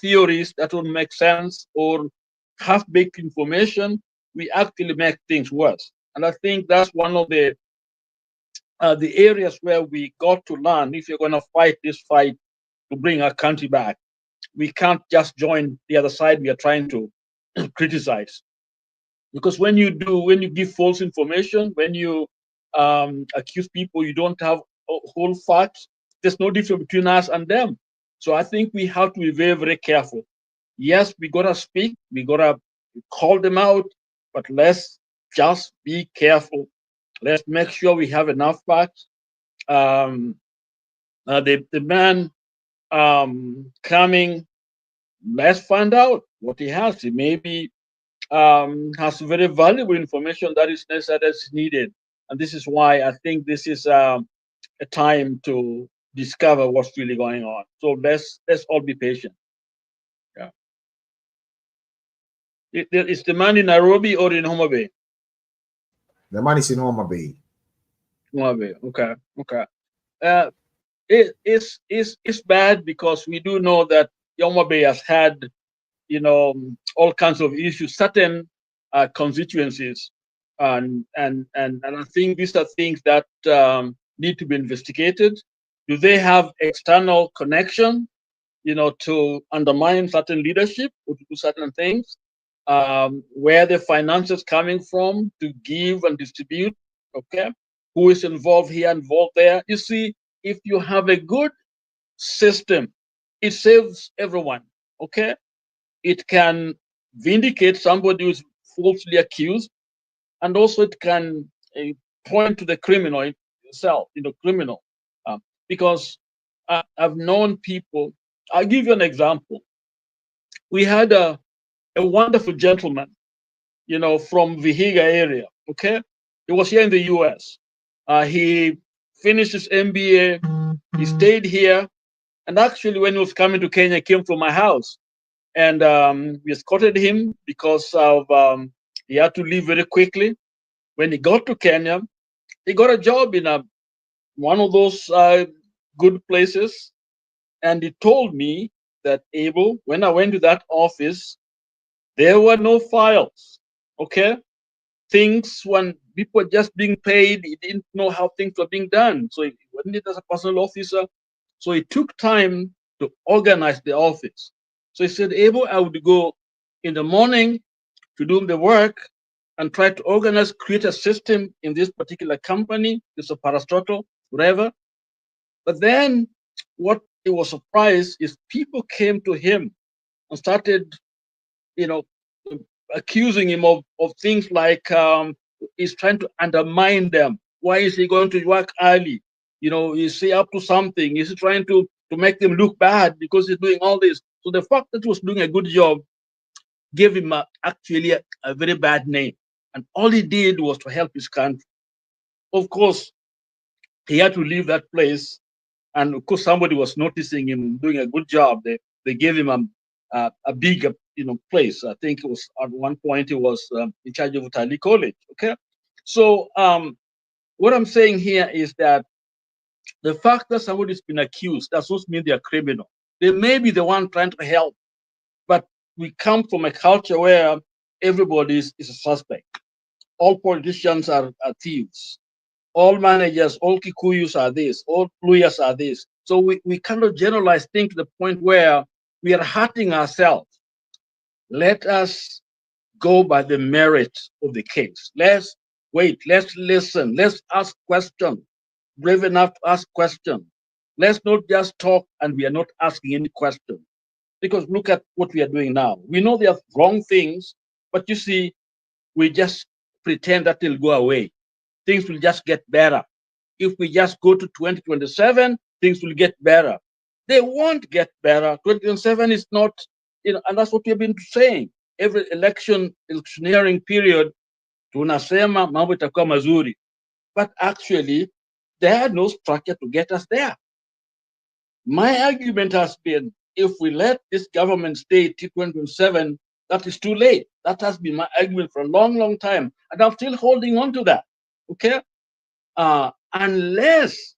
theories that don't make sense or half-baked information. We actually make things worse. And I think that's one of the areas where we got to learn. If you're going to fight this fight to bring our country back, we can't just join the other side we are trying to criticize. Because when you give false information, when you accuse people, you don't have whole facts, there's no difference between us and them. So I think we have to be very, very careful. Yes, we gotta speak, we gotta call them out, but let's just be careful. Let's make sure we have enough facts. The man coming, let's find out what he has. He maybe has very valuable information that is necessary, that's needed. And this is why I think this is a time to discover what's really going on. So let's all be patient. Yeah. Is the man in Nairobi or in Homa Bay? The man is in Homa Bay. Homa Bay. Okay. Okay. It's bad because we do know that Homa Bay has had, all kinds of issues, certain constituencies, and I think these are things that need to be investigated. Do they have external connection, to undermine certain leadership or to do certain things? Where the finances coming from to give and distribute? Okay, who is involved here, involved there? You see, if you have a good system, it saves everyone. Okay, it can vindicate somebody who's falsely accused, and also it can point to the criminal himself, criminal. Because I've known people. I'll give you an example. We had a wonderful gentleman, from Vihiga area. Okay, he was here in the U.S. He finished his MBA. He stayed here. And actually, when he was coming to Kenya, he came from my house. And we escorted him because of he had to leave very quickly. When he got to Kenya, he got a job in one of those good places. And he told me that, Abel, when I went to that office, there were no files. Okay? Things, when people were just being paid, he didn't know how things were being done. So he wasn't it as a personal officer. So he took time to organize the office. So he said, Abel, I would go in the morning to do the work and try to organize, create a system in this particular company. It's a parastatal, whatever. But then what he was surprised is people came to him and started, accusing him of things like he's trying to undermine them. Why is he going to work early? Is he up to something? Is he trying to make them look bad because he's doing all this? So the fact that he was doing a good job gave him actually a very bad name. And all he did was to help his country. Of course, he had to leave that place. And of course, somebody was noticing him doing a good job. They gave him a big place. I think it was at one point he was in charge of Utalii College. Okay, so what I'm saying here is that the fact that somebody's been accused doesn't mean they're criminal. They may be the one trying to help, but we come from a culture where everybody is a suspect. All politicians are thieves. All managers, all Kikuyus are this, all Luyas are this. So we cannot generalize things to the point where we are hurting ourselves. Let us go by the merit of the case. Let's wait, let's listen, let's ask questions, brave enough to ask questions. Let's not just talk and we are not asking any question. Because look at what we are doing now. We know there are wrong things, but you see, we just pretend that they'll go away. Things will just get better. If we just go to 2027, things will get better. They won't get better. 2027 is not, and that's what we've been saying. Every electioneering period, tunasema mambo itakuwa mazuri. But actually, they had no structure to get us there. My argument has been, if we let this government stay till 2027, that is too late. That has been my argument for a long, long time. And I'm still holding on to that. Okay? Unless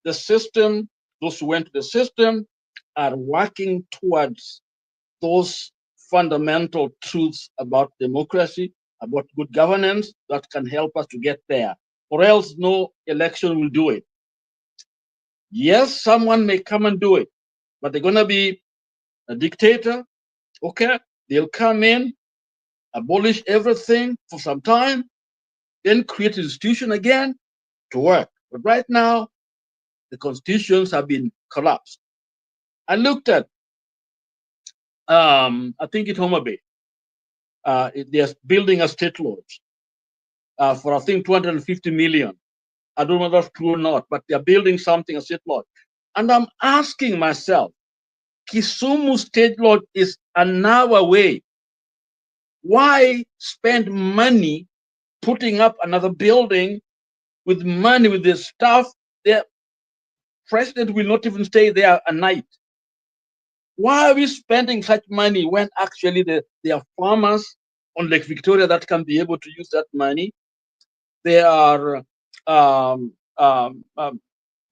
the system, those who went to the system, are working towards those fundamental truths about democracy, about good governance that can help us to get there. Or else no election will do it. Yes, someone may come and do it, but they're going to be a dictator. Okay? They'll come in, abolish everything for some time, then create an institution again to work. But right now, the constitutions have been collapsed. I looked at, I think at Homa Bay, they're building a state lodge for, I think, 250 million. I don't know if that's true or not, but they're building something, a state lodge. And I'm asking myself, Kisumu State Lodge is an hour away. Why spend money putting up another building with money, with the staff? The president will not even stay there a night. Why are we spending such money when actually there are farmers on Lake Victoria that can be able to use that money? There are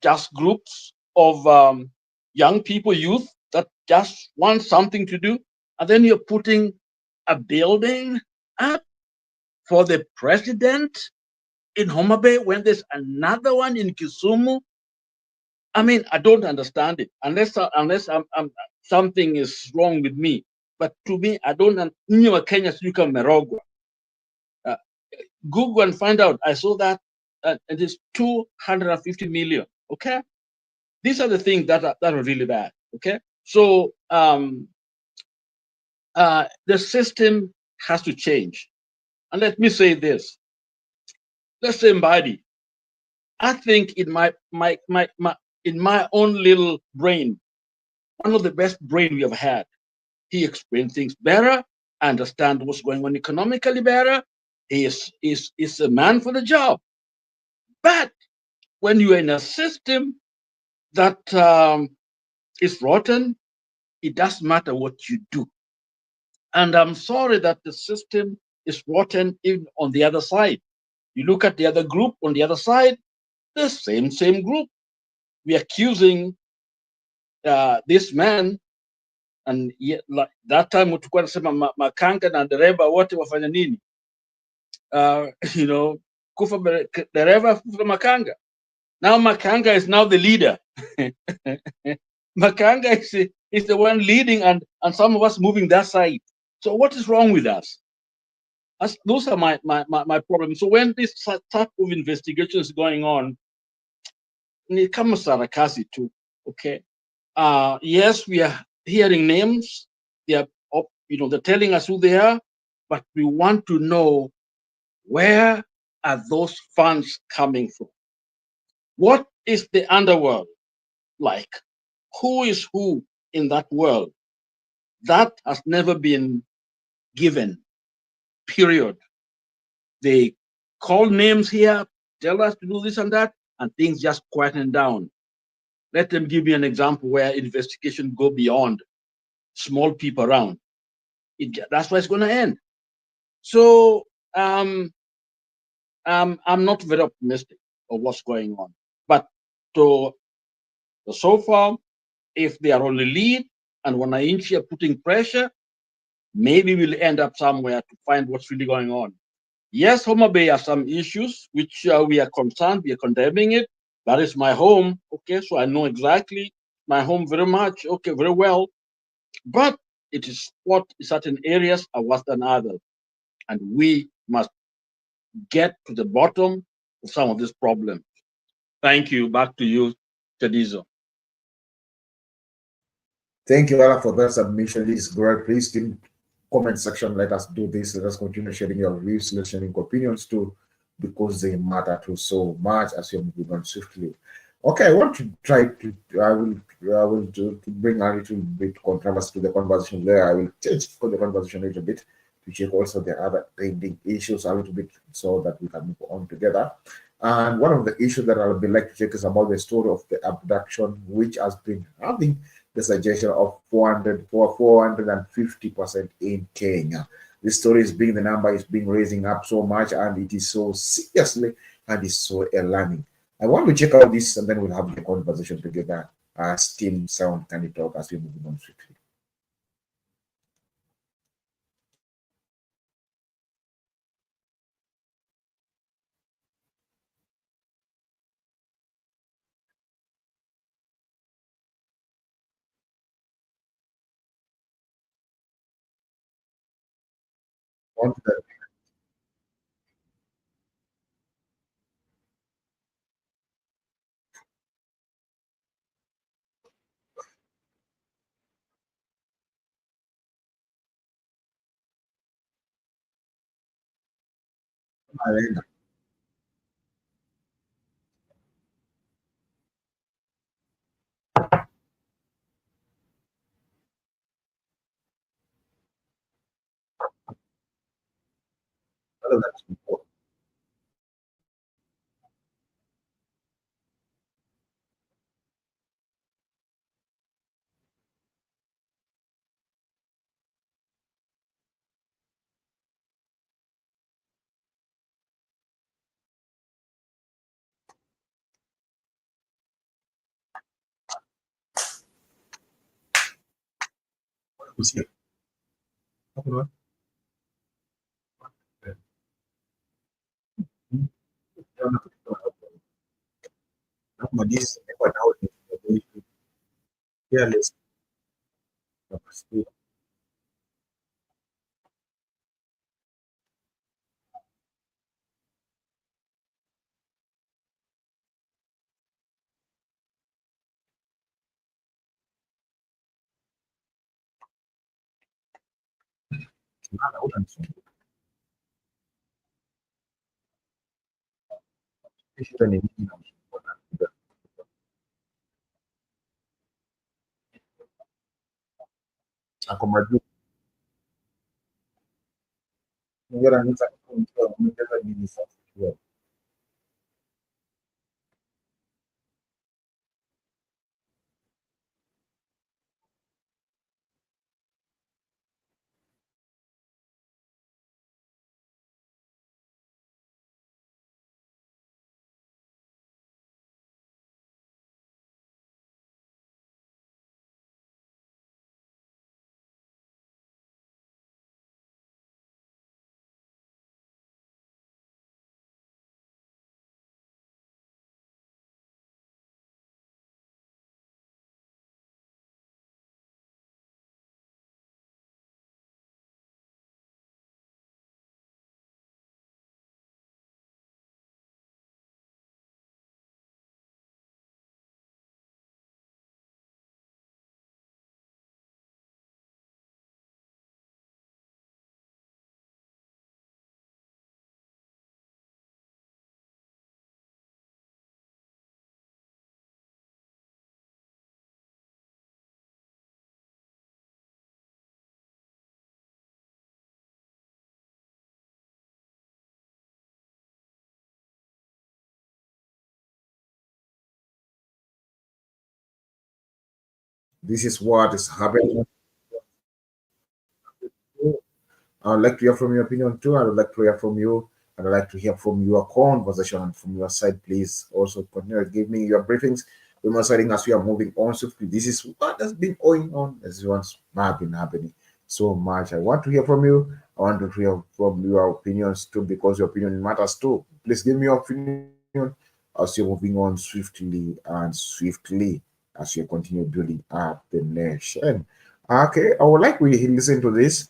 just groups of young people, youth, that just want something to do. And then you're putting a building up for the president in Homa Bay when there's another one in Kisumu. I mean, I don't understand it unless I'm something is wrong with me. But to me, I don't know. Kenya Suka Merogwa. Google and find out. I saw that it is 250 million. Okay, these are the things that are really bad. Okay, so the system has to change. And let me say this. Let's say Mbadi. I think in my own little brain, one of the best brain we have had. He explains things better, understand what's going on economically better. He is a man for the job. But when you're in a system that is rotten, it doesn't matter what you do. And I'm sorry that the system is rotten even on the other side. You look at the other group on the other side, the same group. We're accusing this man, and yet, like, that time tulikuwa nasema makanga na dereva wote wafanya nini? You know, kufa dereva kufa makanga. Now Makanga is now the leader. Makanga is the one leading, and some of us moving that side. So what is wrong with us? Those are my problems. So when this type of investigation is going on, it comes sarakasi too. Okay. Yes, we are hearing names. They are, they're telling us who they are, but we want to know, where are those funds coming from? What is the underworld like? Who is who in that world? That has never been given, period. They call names here, tell us to do this and that, and things just quieten down. Let them give me an example where investigation go beyond small people around. That's where it's going to end. So I'm not very optimistic of what's going on. But so far, if they are on the lead and wananchi are putting pressure, maybe we'll end up somewhere to find what's really going on. Yes, Homa Bay has some issues, which we are concerned, we are condemning it. That is my home, okay, so I know exactly my home very much, okay, very well. But it is what certain areas are worse than others. And we must get to the bottom of some of these problems. Thank you. Back to you, Tedizo. Thank you, Ala, for that submission. This is great. Please, in comment section, let us do this. Let us continue sharing your views, sharing opinions too, because they matter to so much as you're moving on swiftly. Okay, I want to try to. I will to bring a little bit controversy to the conversation there. I will change the conversation a little bit to check also the other pending issues a little bit so that we can move on together. And one of the issues that I would like to check is about the story of the abduction, which has been having the suggestion of 450% in Kenya. This story is being, the number is being raising up so much, and it is so seriously and is so alarming. I want to check out this, and then we'll have the conversation together. Steam sound can talk as we move on swiftly. This is what is happening. I would like to hear from your opinion too. I would like to hear from you, and I'd like to hear from your conversation and from your side. Please also continue to give me your briefings. We're deciding as we are moving on swiftly. This is what has been going on. This is what's been happening so much. I want to hear from you. I want to hear from your opinions too, because your opinion matters too. Please give me your opinion as you're moving on swiftly as you continue building up the nation. Okay, I would like we listen to this.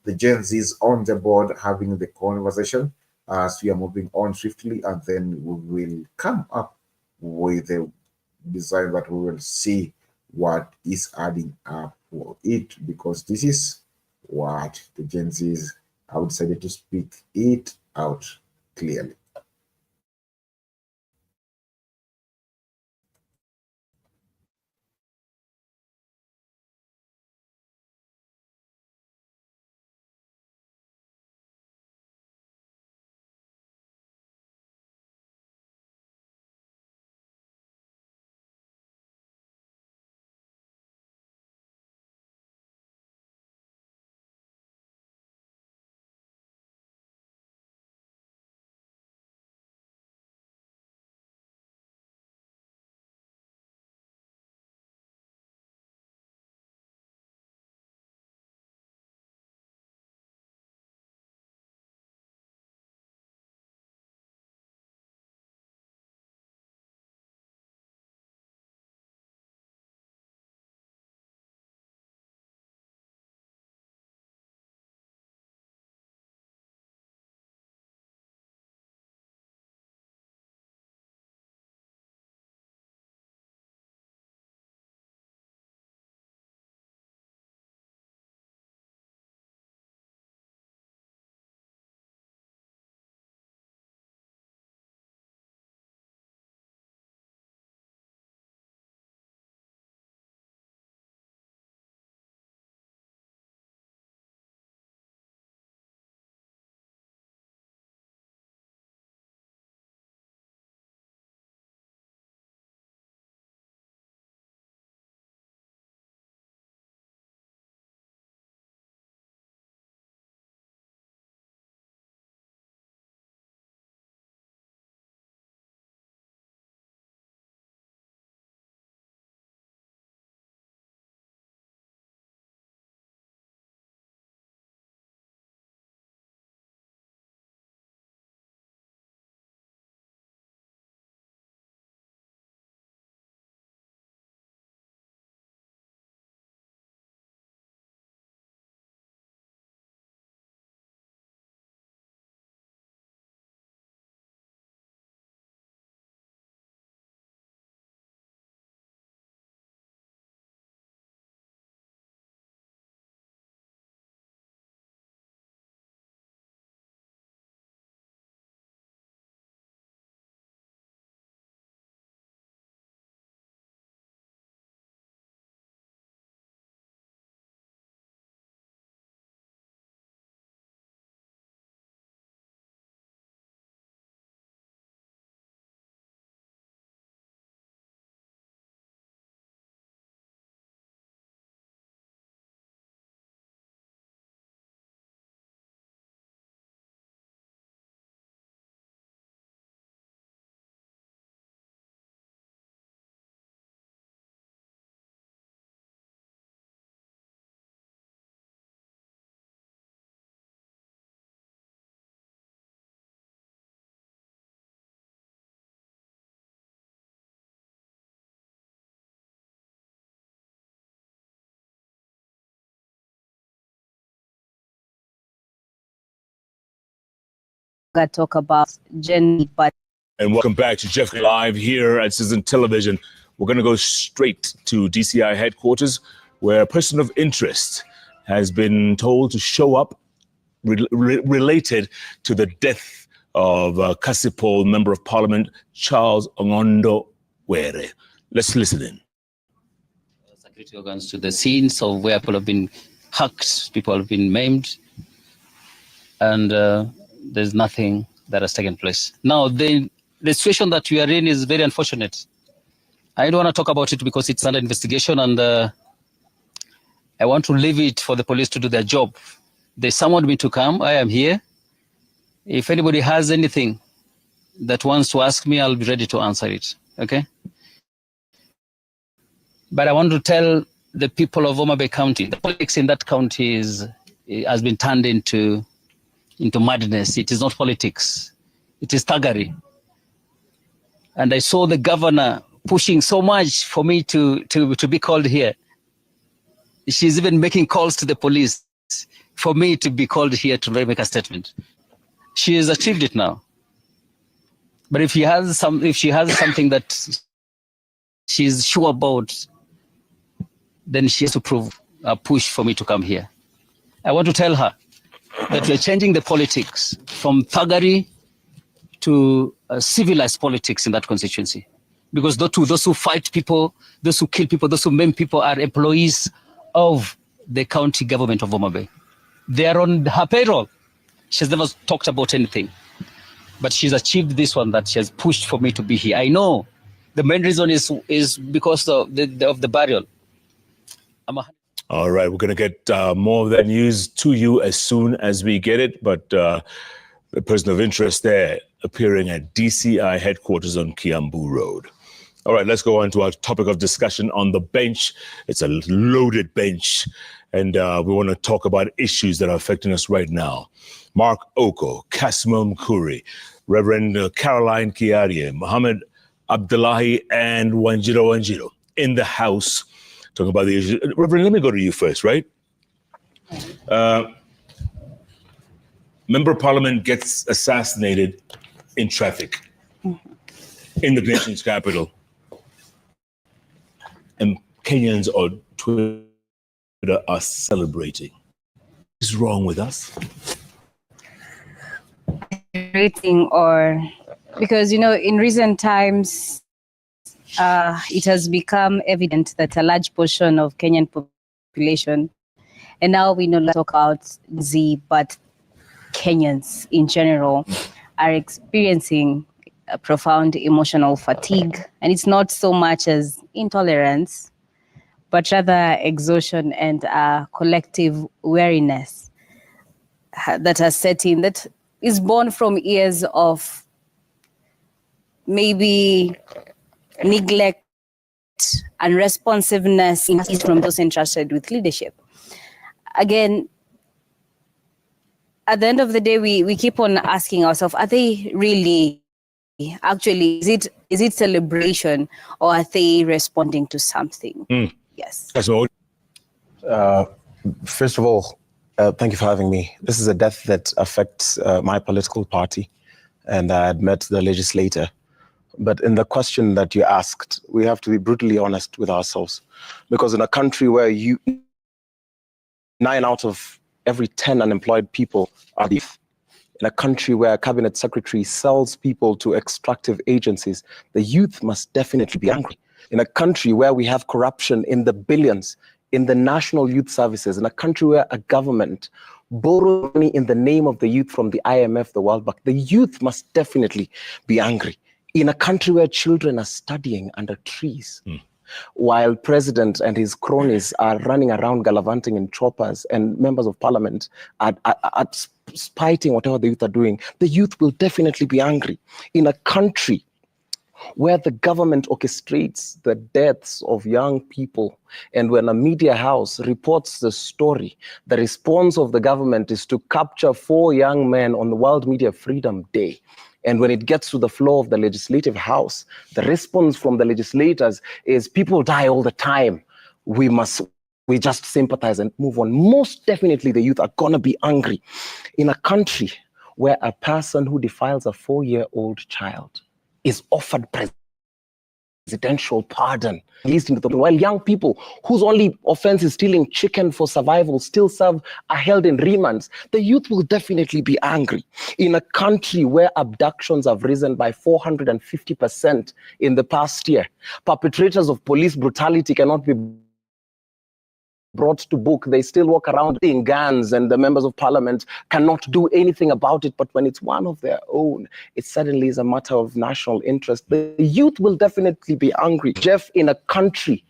The Gen Zs on the board having the conversation as we are moving on swiftly, and then we will come up with a design that we will see what is adding up for it, because this is what the Gen Zs have decided to speak it out clearly. Talk about Gen, but And welcome back to Jeff Live here at Citizen Television. We're going to go straight to DCI headquarters, where a person of interest has been told to show up related to the death of Kasipul Member of Parliament Charles Ong'ondo Were. Let's listen in. Security organs to the scenes of where people have been hacked, people have been maimed, and there's nothing that has taken place. Now, the situation that we are in is very unfortunate. I don't want to talk about it because it's under investigation, and I want to leave it for the police to do their job. They summoned me to come. I am here. If anybody has anything that wants to ask me, I'll be ready to answer it. Okay? But I want to tell the people of Homa Bay County, the politics in that county has been turned into madness. It is not politics. It is thuggery. And I saw the governor pushing so much for me to be called here. She's even making calls to the police for me to be called here to make a statement. She has achieved it now. But if she has something that she's sure about, then she has to prove a push for me to come here. I want to tell her that we're changing the politics from thuggery to civilized politics in that constituency. Because those who fight people, those who kill people, those who maim people are employees of the county government of Homa Bay. They are on her payroll. She's never talked about anything. But she's achieved this one, that she has pushed for me to be here. I know the main reason is because of the burial. All right, we're going to get more of that news to you as soon as we get it. But the person of interest there appearing at DCI headquarters on Kiambu Road. All right, let's go on to our topic of discussion on the bench. It's a loaded bench, and we want to talk about issues that are affecting us right now. Mark Oko, Kasmil Mkuri, Reverend Caroline Kiarie, Muhammad Abdullahi, and Wanjiro in the house talking about the issue. Reverend, let me go to you first, right? Member of Parliament gets assassinated in traffic in the nation's capital. And Kenyans on Twitter are celebrating. What is wrong with us? Because, in recent times, it has become evident that a large portion of Kenyan population, and now we no longer talk about but Kenyans in general, are experiencing a profound emotional fatigue. And it's not so much as intolerance, but rather exhaustion and collective weariness that has set in, that is born from years of maybe neglect and responsiveness from those entrusted with leadership. Again, at the end of the day, we keep on asking ourselves, are they really actually, is it celebration, or are they responding to something? Yes. First of all, thank you for having me. This is a death that affects my political party, and I had met the legislator. But in the question that you asked, we have to be brutally honest with ourselves. Because in a country where 9 out of every 10 unemployed people are youth, in a country where a cabinet secretary sells people to extractive agencies, the youth must definitely be angry. In a country where we have corruption in the billions in the national youth services, in a country where a government borrows money in the name of the youth from the IMF, the World Bank, the youth must definitely be angry. In a country where children are studying under trees, while president and his cronies are running around gallivanting in choppers, and members of parliament are spiting whatever the youth are doing, the youth will definitely be angry. In a country where the government orchestrates the deaths of young people, and when a media house reports the story, the response of the government is to capture 4 young men on the World Media Freedom Day. And when it gets to the floor of the legislative house, the response from the legislators is, people die all the time. We just sympathize and move on. Most definitely the youth are gonna be angry. In a country where a person who defiles a 4-year-old child is offered presidential pardon, released into the open, while young people whose only offense is stealing chicken for survival still are held in remands, the youth will definitely be angry. In a country where abductions have risen by 450% in the past year, perpetrators of police brutality cannot be brought to book, they still walk around in guns, and the members of parliament cannot do anything about it. But when it's one of their own, it suddenly is a matter of national interest. The youth will definitely be angry. Jeff, in a country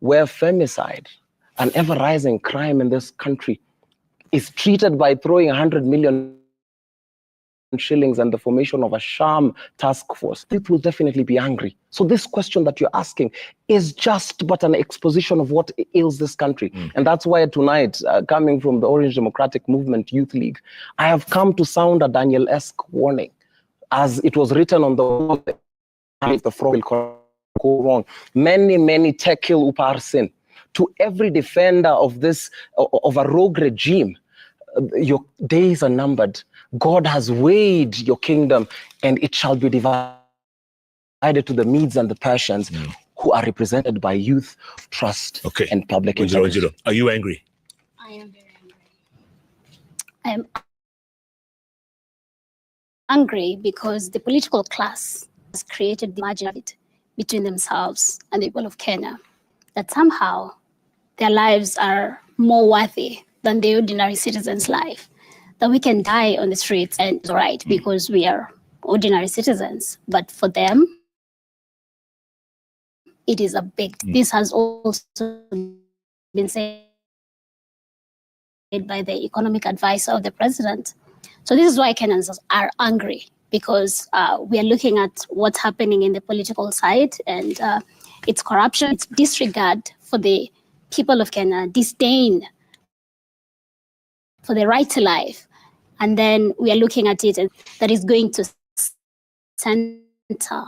where femicide, an ever-rising crime in this country, is treated by throwing 100 million shillings and the formation of a sham task force, it will definitely be angry. So this question that you're asking is just but an exposition of what ails this country. And that's why tonight, coming from the Orange Democratic Movement Youth League, I have come to sound a Daniel-esque warning, as it was written on the wall, if the frog will go wrong. Many tekil upar sin. To every defender of this, of a rogue regime, your days are numbered. God has weighed your kingdom, and it shall be divided to the Medes and the Persians, who are represented by youth, trust, and public integrity. Are you angry? I am very angry. I am angry because the political class has created the margin between themselves and the people of Kenya, that somehow their lives are more worthy than the ordinary citizen's life. That we can die on the streets and it's right because we are ordinary citizens. But for them, it is a big. This has also been said by the economic advisor of the president. So this is why Kenyans are angry, because we are looking at what's happening in the political side, and it's corruption, it's disregard for the people of Kenya, disdain for the right to life. And then we are looking at it, and that is going to center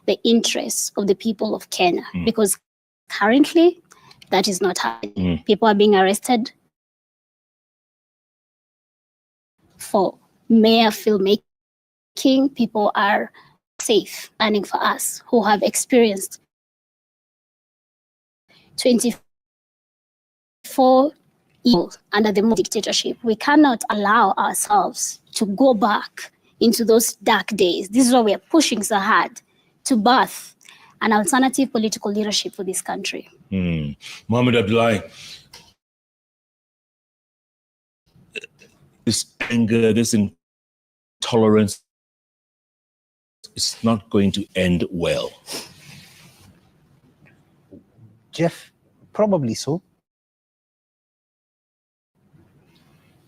the interests of the people of Kenya, because currently that is not happening. People are being arrested for mere filmmaking. People are safe planning for us who have experienced 24 years under the dictatorship. We cannot allow ourselves to go back into those dark days. This is why we are pushing so hard to birth an alternative political leadership for this country. Mohammed Abdullahi, this anger, this intolerance is not going to end well. Jeff, probably so.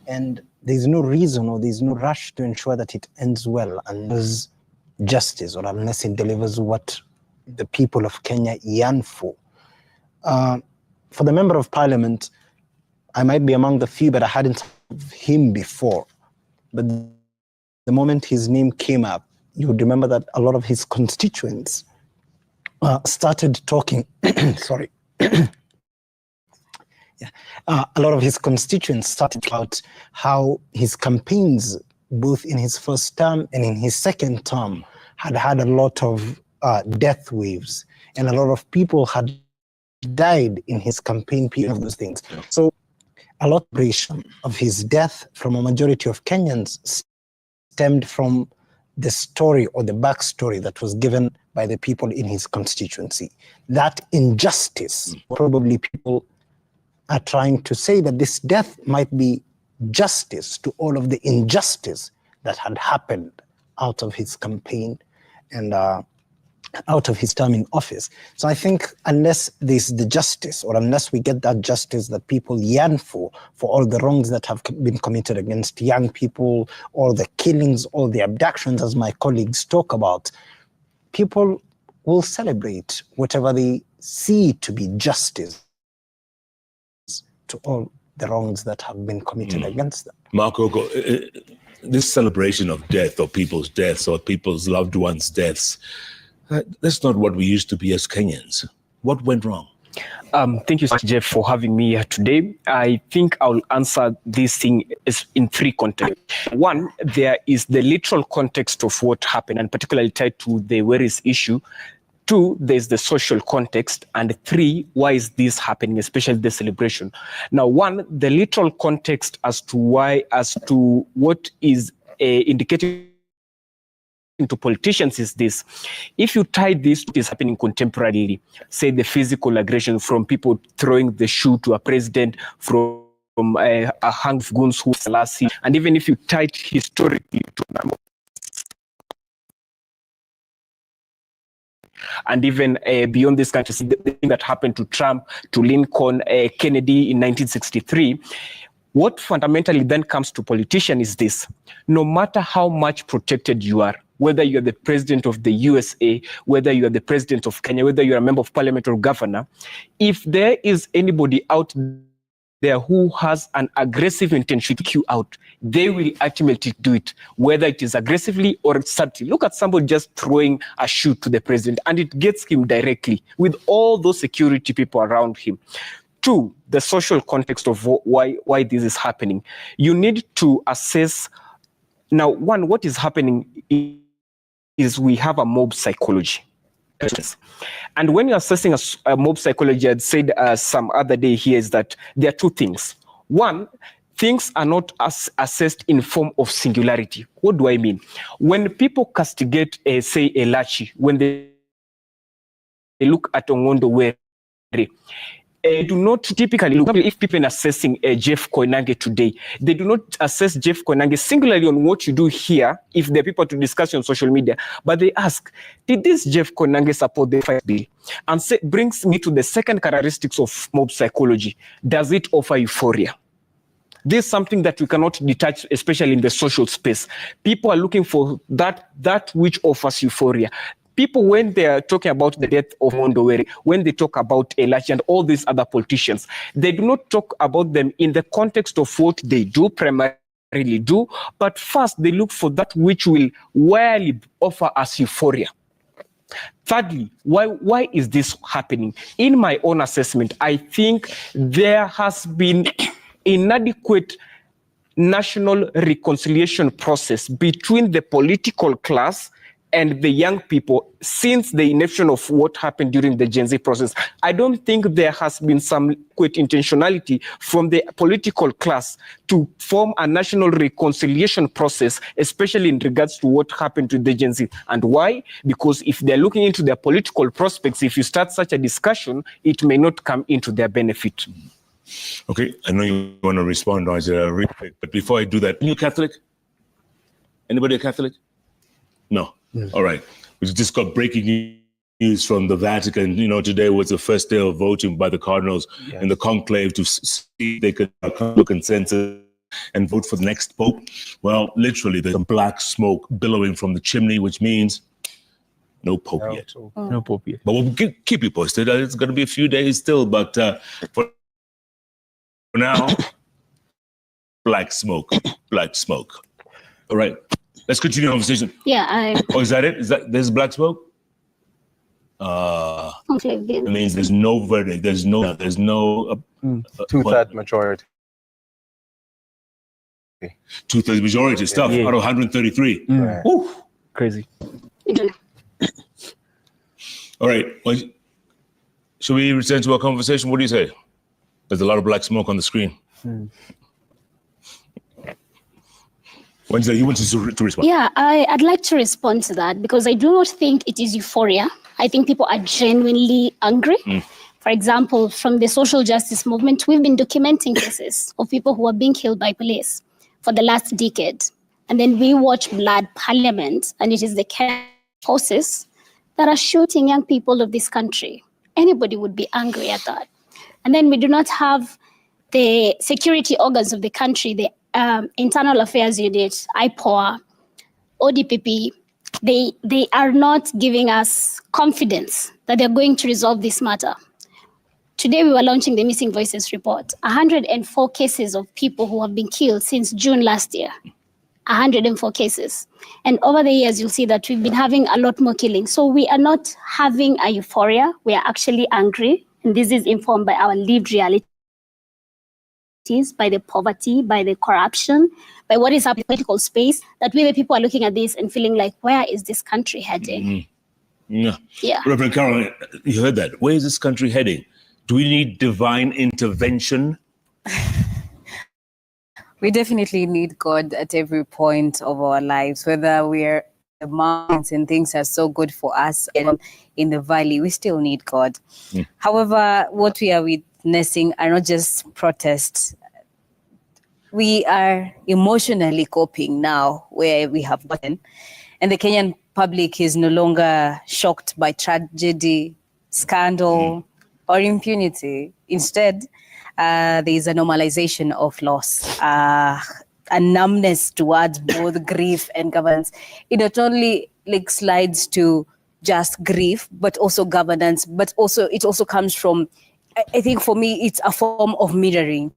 And there's no reason or there's no rush to ensure that it ends well unless justice or unless it delivers what the people of Kenya yearn for. For the member of parliament, I might be among the few, but I hadn't heard of him before. But the moment his name came up, you would remember that a lot of his constituents started talking, sorry. A lot of his constituents started about how his campaigns, both in his first term and in his second term, had had a lot of death waves, and a lot of people had died in his campaign period of those things. So a lot of his death from a majority of Kenyans stemmed from the story or the backstory that was given by the people in his constituency. That injustice, probably people are trying to say that this death might be justice to all of the injustice that had happened out of his campaign and out of his term in office. So I think unless there's the justice, or unless we get that justice that people yearn for all the wrongs that have been committed against young people, all the killings, all the abductions, as my colleagues talk about, people will celebrate whatever they see to be justice to all the wrongs that have been committed against them. Marco, this celebration of death, or people's deaths, or people's loved ones' deaths, that's not what we used to be as Kenyans. What went wrong? Thank you, Jeff, for having me here today. I think I'll answer this thing in three contexts. One, there is the literal context of what happened, and particularly tied to the Were's issue. Two, there's the social context. And three, why is this happening, especially the celebration? Now, one, the literal context as to what is indicating to politicians is this. If you tie this to what is happening contemporarily, say the physical aggression from people throwing the shoe to a president, from a hang of goons who Selassie, and even if you tie it historically to and even beyond this country, the thing that happened to Trump, to Lincoln, Kennedy in 1963, what fundamentally then comes to politicians is this: no matter how much protected you are, whether you're the president of the USA, whether you're the president of Kenya, whether you're a member of parliament or governor, if there is anybody out there who has an aggressive intention to kick you out, they will ultimately do it, whether it is aggressively or subtly. Look at somebody just throwing a shoe to the president, and it gets him directly with all those security people around him. Two, the social context of why this is happening. You need to assess, now, one, what is happening is we have a mob psychology. And when you're assessing a mob psychology, I'd said some other day here is that there are two things. One, things are not assessed in form of singularity. What do I mean? When people castigate, say, a Lachi, when they look at Ong'ondo Were, do not typically look, if people are assessing Jeff Koinange today, they do not assess Jeff Koinange singularly on what you do here, if there are people to discuss on social media, but they ask, did this Jeff Koinange support the fight bill? And brings me to the second characteristics of mob psychology. Does it offer euphoria? This is something that we cannot detach, especially in the social space. People are looking for that which offers euphoria. People, when they are talking about the death of Ong'ondo Were, when they talk about Elachi and all these other politicians, they do not talk about them in the context of what they do, primarily do, but first they look for that which will really offer us euphoria. Thirdly, why is this happening? In my own assessment, I think there has been inadequate national reconciliation process between the political class and the young people since the inception of what happened during the Gen Z process. I don't think there has been some great intentionality from the political class to form a national reconciliation process, especially in regards to what happened to the Gen Z. And why? Because if they're looking into their political prospects, if you start such a discussion, it may not come into their benefit. Okay, I know you want to respond, Roger, real quick, but before I do that, are you Catholic? Anybody a Catholic? No. All right. We just got breaking news from the Vatican. You know, today was the first day of voting by the Cardinals in the Conclave to see if they could come to a consensus and vote for the next Pope. Well, literally, there's some black smoke billowing from the chimney, which means no Pope yet. No Pope yet. But we'll keep you posted. It's going to be a few days still, but for now, black smoke, black smoke. All right. Let's continue the conversation. Yeah, Oh, is that it? There's black smoke? It means there's no verdict. There's no two-thirds majority. Two-thirds majority stuff out of 133. Woo. Crazy. All right. Well, should we return to our conversation? What do you say? There's a lot of black smoke on the screen. Wednesday, you want to respond? Yeah, I'd like to respond to that because I do not think it is euphoria. I think people are genuinely angry. For example, from the social justice movement, we've been documenting cases of people who are being killed by police for the last decade. And then we watch Blood Parliament, and it is the forces that are shooting young people of this country. Anybody would be angry at that. And then we do not have the security organs of the country, the Internal Affairs Unit, IPOA, ODPP, they are not giving us confidence that they're going to resolve this matter. Today we were launching the Missing Voices report. 104 cases of people who have been killed since June last year. 104 cases. And over the years, you'll see that we've been having a lot more killings. So we are not having a euphoria. We are actually angry. And this is informed by our lived reality, by the poverty, by the corruption, by what is happening in the political space, that we the people are looking at this and feeling like, where is this country heading? Yeah. Reverend Carol, you heard that. Where is this country heading? Do we need divine intervention? We definitely need God at every point of our lives, whether we're mountains and things are so good for us, and in the valley, we still need God. However, what we are witnessing are not just protests. We are emotionally coping now where we have gotten, and the Kenyan public is no longer shocked by tragedy, scandal, or impunity. Instead, there is a normalization of loss, a numbness towards both grief and governance. It not only like slides to just grief, but also governance, but also it also comes from, I think for me, it's a form of mirroring.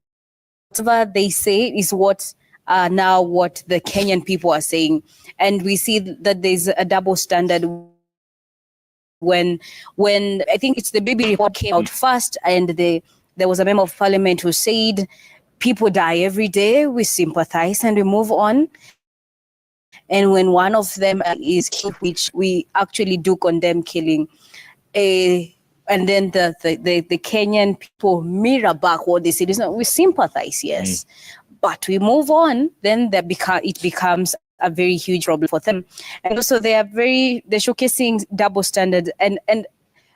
Whatever they say is what now what the Kenyan people are saying. And we see that there's a double standard when I think it's the baby report came out first, and there was a member of parliament who said, people die every day, we sympathize and we move on. And when one of them is killed, which we actually do condemn killing, and then the Kenyan people mirror back what they said. We sympathize, yes, but we move on. Then it becomes a very huge problem for them. And also they're showcasing double standard. And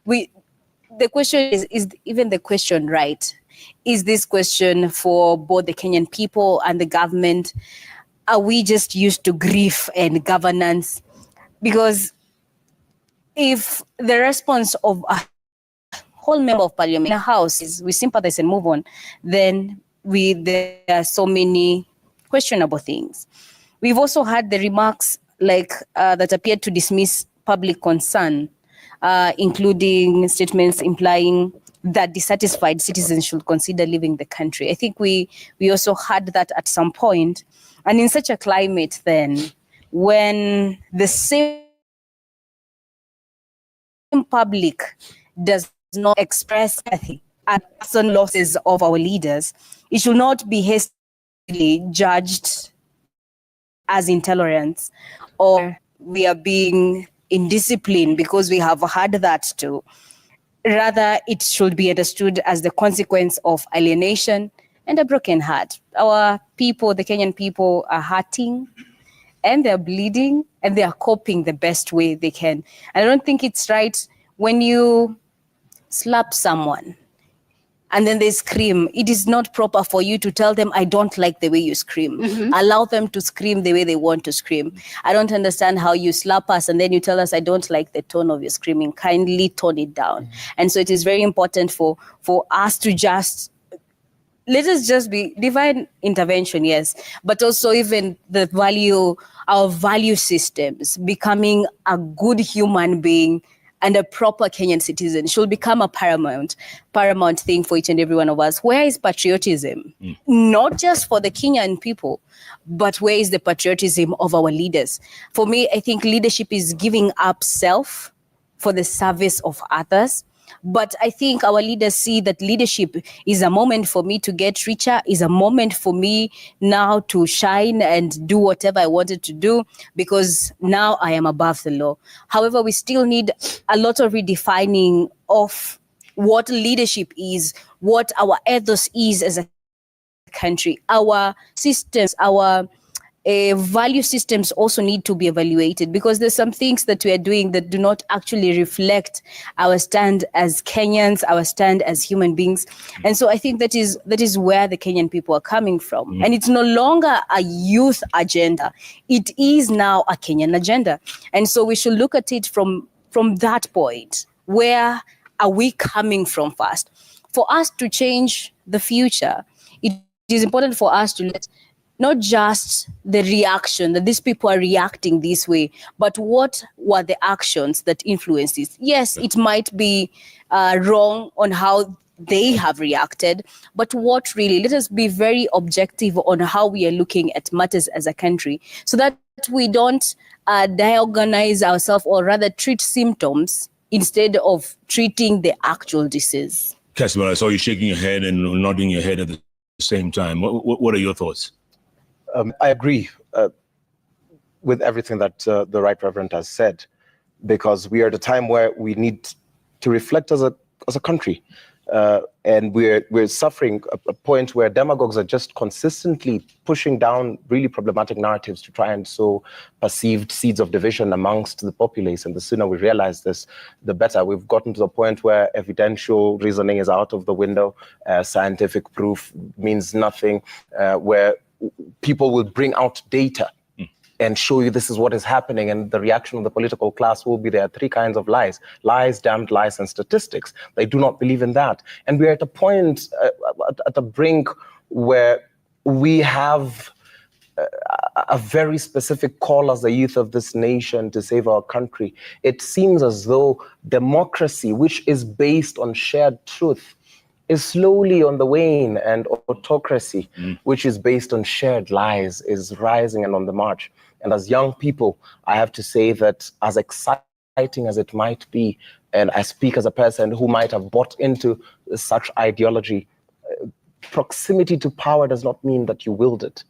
the question is even the question right? Is this question for both the Kenyan people and the government? Are we just used to grief and governance? Because if the response of a whole member of parliament in a house is we sympathize and move on, then there are so many questionable things. We've also had the remarks that appeared to dismiss public concern, including statements implying that dissatisfied citizens should consider leaving the country. I think we also had that at some point. And in such a climate then, when the same public does not express empathy at certain losses of our leaders, it should not be hastily judged as intolerance or we are being indisciplined because we have had that too. Rather, it should be understood as the consequence of alienation and a broken heart. Our people, the Kenyan people, are hurting and they're bleeding and they are coping the best way they can. And I don't think it's right when you slap someone and then they scream. It is not proper for you to tell them, I don't like the way you scream. Allow them to scream the way they want to scream. I don't understand how you slap us and then you tell us, I don't like the tone of your screaming. Kindly tone it down. And so it is very important for us to let us just be divine intervention, yes, but also even our value systems, becoming a good human being and a proper Kenyan citizen should become a paramount thing for each and every one of us. Where is patriotism? Not just for the Kenyan people, but where is the patriotism of our leaders? For me, I think leadership is giving up self for the service of others. But I think our leaders see that leadership is a moment for me to get richer, is a moment for me now to shine and do whatever I wanted to do because now I am above the law. However, we still need a lot of redefining of what leadership is, what our ethos is as a country. Our systems, our value systems also need to be evaluated because there's some things that we are doing that do not actually reflect our stand as Kenyans, our stand as human beings. And so I think that is where the Kenyan people are coming from. And it's no longer a youth agenda. It is now a Kenyan agenda. And so we should look at it from that point. Where are we coming from first? For us to change the future, it is important for us to let not just the reaction that these people are reacting this way, but what were the actions that influenced this? Yes, it might be wrong on how they have reacted, but what really? Let us be very objective on how we are looking at matters as a country so that we don't diagnose ourselves or rather treat symptoms instead of treating the actual disease. Casimir, I saw you shaking your head and nodding your head at the same time. What are your thoughts? I agree with everything that the Right Reverend has said, because we are at a time where we need to reflect as a as a country. And we're suffering a point where demagogues are just consistently pushing down really problematic narratives to try and sow perceived seeds of division amongst the populace. And the sooner we realize this, the better. We've gotten to the point where evidential reasoning is out of the window. Scientific proof means nothing, where people will bring out data and show you this is what is happening, and the reaction of the political class will be there are three kinds of lies: lies, damned lies, and statistics. They do not believe in that. And we're at a point, at a brink, where we have a very specific call as the youth of this nation to save our country. It seems as though democracy, which is based on shared truth, is slowly on the wane, and autocracy, which is based on shared lies, is rising and on the march. And as young people, I have to say that as exciting as it might be, and I speak as a person who might have bought into such ideology, proximity to power does not mean that you wield it.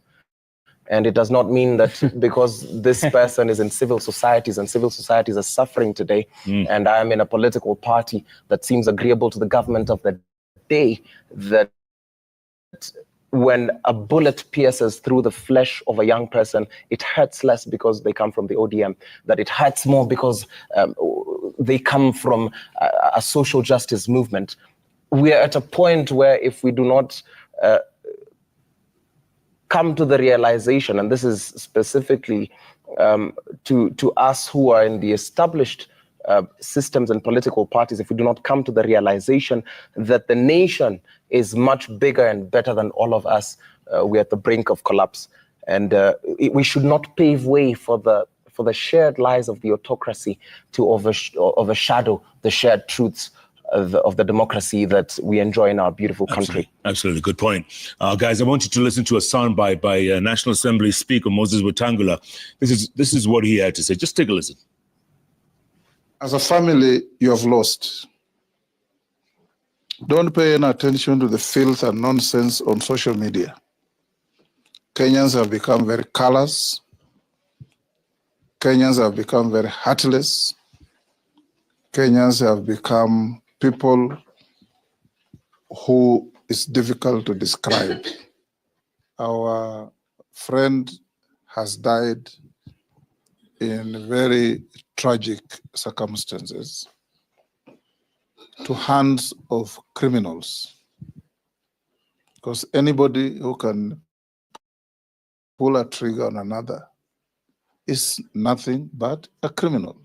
And it does not mean that because this person is in civil societies and civil societies are suffering today, and I am in a political party that seems agreeable to the government of the day, that when a bullet pierces through the flesh of a young person, it hurts less because they come from the ODM, that it hurts more because they come from a social justice movement. We are at a point where if we do not come to the realization, and this is specifically to us who are in the established systems and political parties, if we do not come to the realization that the nation is much bigger and better than all of us, we're at the brink of collapse. And we should not pave way for the shared lies of the autocracy to overshadow the shared truths of the democracy that we enjoy in our beautiful country. Absolutely. Good point. Guys, I want you to listen to a soundbite by National Assembly Speaker Moses Wetangula. This is what he had to say. Just take a listen. As a family, you have lost. Don't pay any attention to the filth and nonsense on social media. Kenyans have become very callous. Kenyans have become very heartless. Kenyans have become people who is difficult to describe. Our friend has died in very tragic circumstances to hands of criminals. Because anybody who can pull a trigger on another is nothing but a criminal.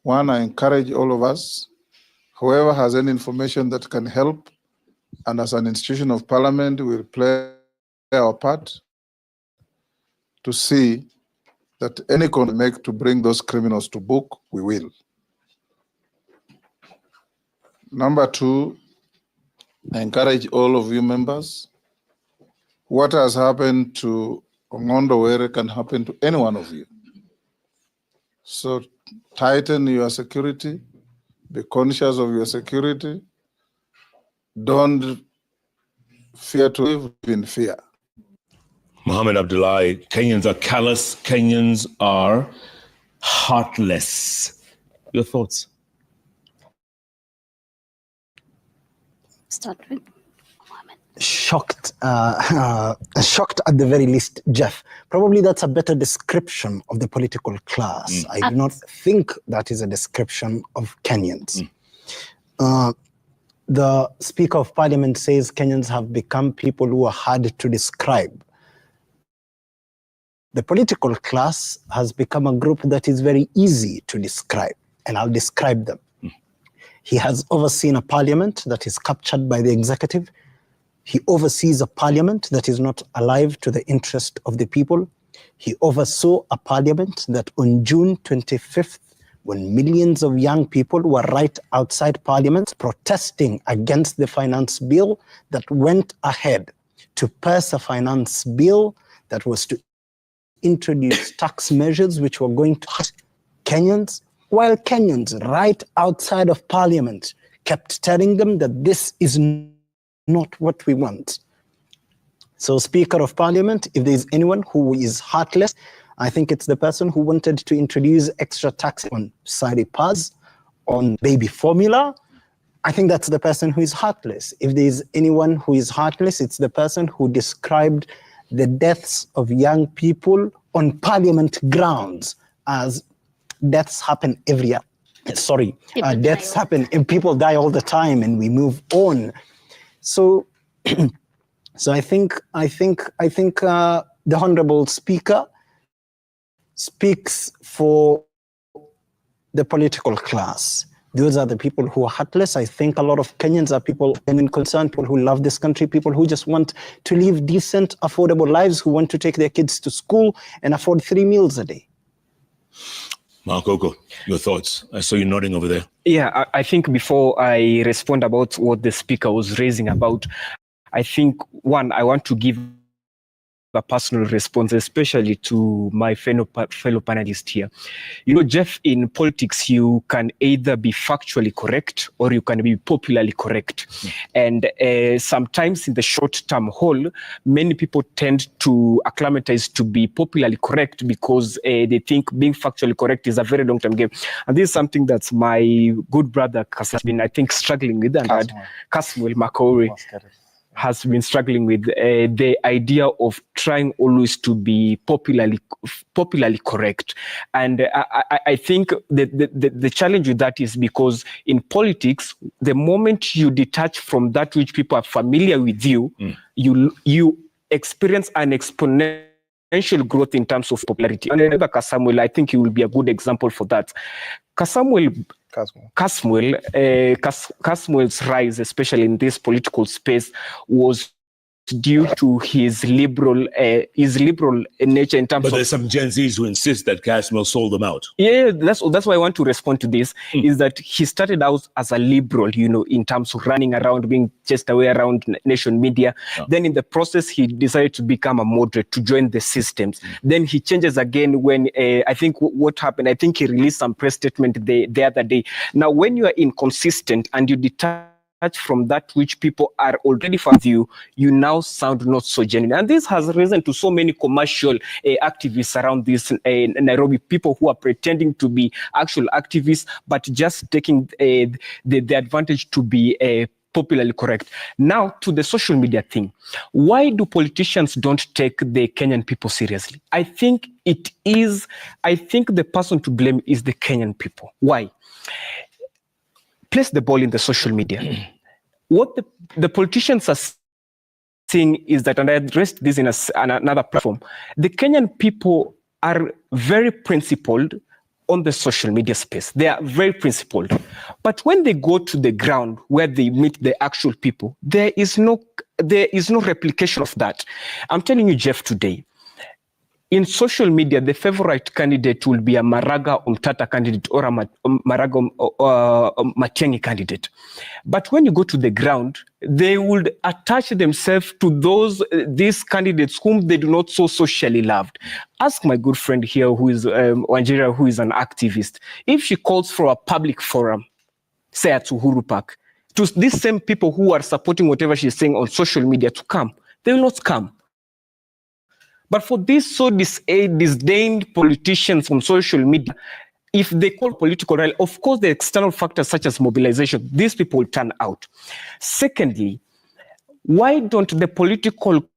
One, I encourage all of us, whoever has any information that can help, and as an institution of parliament, we'll play our part to see that any can make to bring those criminals to book, we will. Number two, I encourage all of you members, what has happened to Ong'ondo Were can happen to any one of you. So tighten your security, be conscious of your security, don't fear to live in fear. Mohammed Abdullahi, Kenyans are callous, Kenyans are heartless. Your thoughts? Start with Mohammed. Shocked, shocked at the very least, Jeff. Probably that's a better description of the political class. I do not think that is a description of Kenyans. The Speaker of Parliament says Kenyans have become people who are hard to describe. The political class has become a group that is very easy to describe, and I'll describe them. He has overseen a parliament that is captured by the executive. He oversees a parliament that is not alive to the interest of the people. He oversaw a parliament that on June 25th, when millions of young people were right outside parliament protesting against the finance bill that went ahead to pass a finance bill that was to introduce tax measures which were going to hurt Kenyans, while Kenyans right outside of parliament kept telling them that this is not what we want. So Speaker of Parliament, if there is anyone who is heartless, I think it's the person who wanted to introduce extra tax on Sari Paz, on baby formula, I think that's the person who is heartless. If there's anyone who is heartless, it's the person who described the deaths of young people on parliament grounds as deaths happen every year. Deaths happen and people die all the time and we move on. So, so I think the Honorable Speaker speaks for the political class. Those are the people who are heartless. I think a lot of Kenyans are people concerned, people who love this country, people who just want to live decent, affordable lives, who want to take their kids to school and afford 3 meals a day. Mark Oko, your thoughts? I saw you nodding over there. Yeah, I think before I respond about what the speaker was raising about, I think, one, I want to give a personal response, especially to my fellow panelist here. You know, Jeff, in politics, you can either be factually correct or you can be popularly correct. And sometimes in the short-term haul, many people tend to acclimatize to be popularly correct because they think being factually correct is a very long-term game. And this is something that my good brother has been, I think, struggling with, and Caswell Makori has been struggling with the idea of trying always to be popularly correct. And I think the challenge with that is because in politics, the moment you detach from that which people are familiar with you, you experience an exponential growth in terms of popularity. And remember Samuel, I think he will be a good example for that. Caswell's rise, especially in this political space, was due to his liberal nature in terms of... But there's some Gen Zs who insist that Caswell sold them out. Yeah, that's why I want to respond to this, is that he started out as a liberal, you know, in terms of running around, being just away around nation media. Then in the process, he decided to become a moderate, to join the systems. Then he changes again when, I think what happened, I think he released some press statement the other day. Now, when you are inconsistent and you detach from that which people are already with you, you now sound not so genuine. And this has risen to so many commercial activists around this in Nairobi, people who are pretending to be actual activists, but just taking the advantage to be popularly correct. Now to the social media thing. Why do politicians don't take the Kenyan people seriously? I think the person to blame is the Kenyan people. Why? Place the ball in the social media. What the politicians are saying is that, and I addressed this in another platform, the Kenyan people are very principled on the social media space. They are very principled. But when they go to the ground where they meet the actual people, there is no replication of that. I'm telling you, Jeff, today, in social media, the favorite candidate will be a Maraga Umtata candidate or a Maraga Matiang'i candidate. But when you go to the ground, they would attach themselves to these candidates whom they do not so socially loved. Ask my good friend here, who is Wanjira, who is an activist, if she calls for a public forum, say at Uhuru Park, to these same people who are supporting whatever she's saying on social media to come, they will not come. But for these so disdained politicians on social media, if they call political rally, of course, the external factors such as mobilization, these people will turn out. Secondly, why don't the political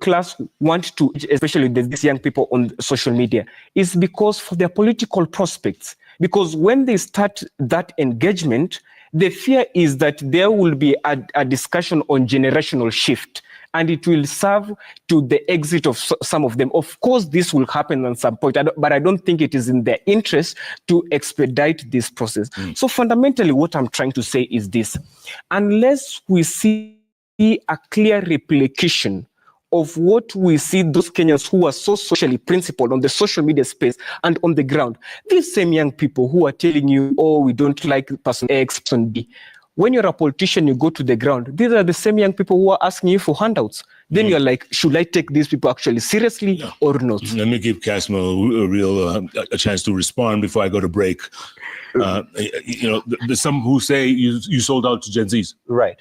class want to, especially these young people on social media, is because for their political prospects. Because when they start that engagement, the fear is that there will be a discussion on generational shift, and it will serve to the exit of some of them. Of course, this will happen at some point, but I don't think it is in their interest to expedite this process. So fundamentally, what I'm trying to say is this: unless we see a clear replication of what we see those Kenyans who are so socially principled on the social media space and on the ground, these same young people who are telling you, oh, we don't like person X, person B. When you're a politician, you go to the ground. These are the same young people who are asking you for handouts. Then you're like, should I take these people actually seriously or not? Let me give Casmo a chance to respond before I go to break. There's some who say you sold out to Gen Zs. Right.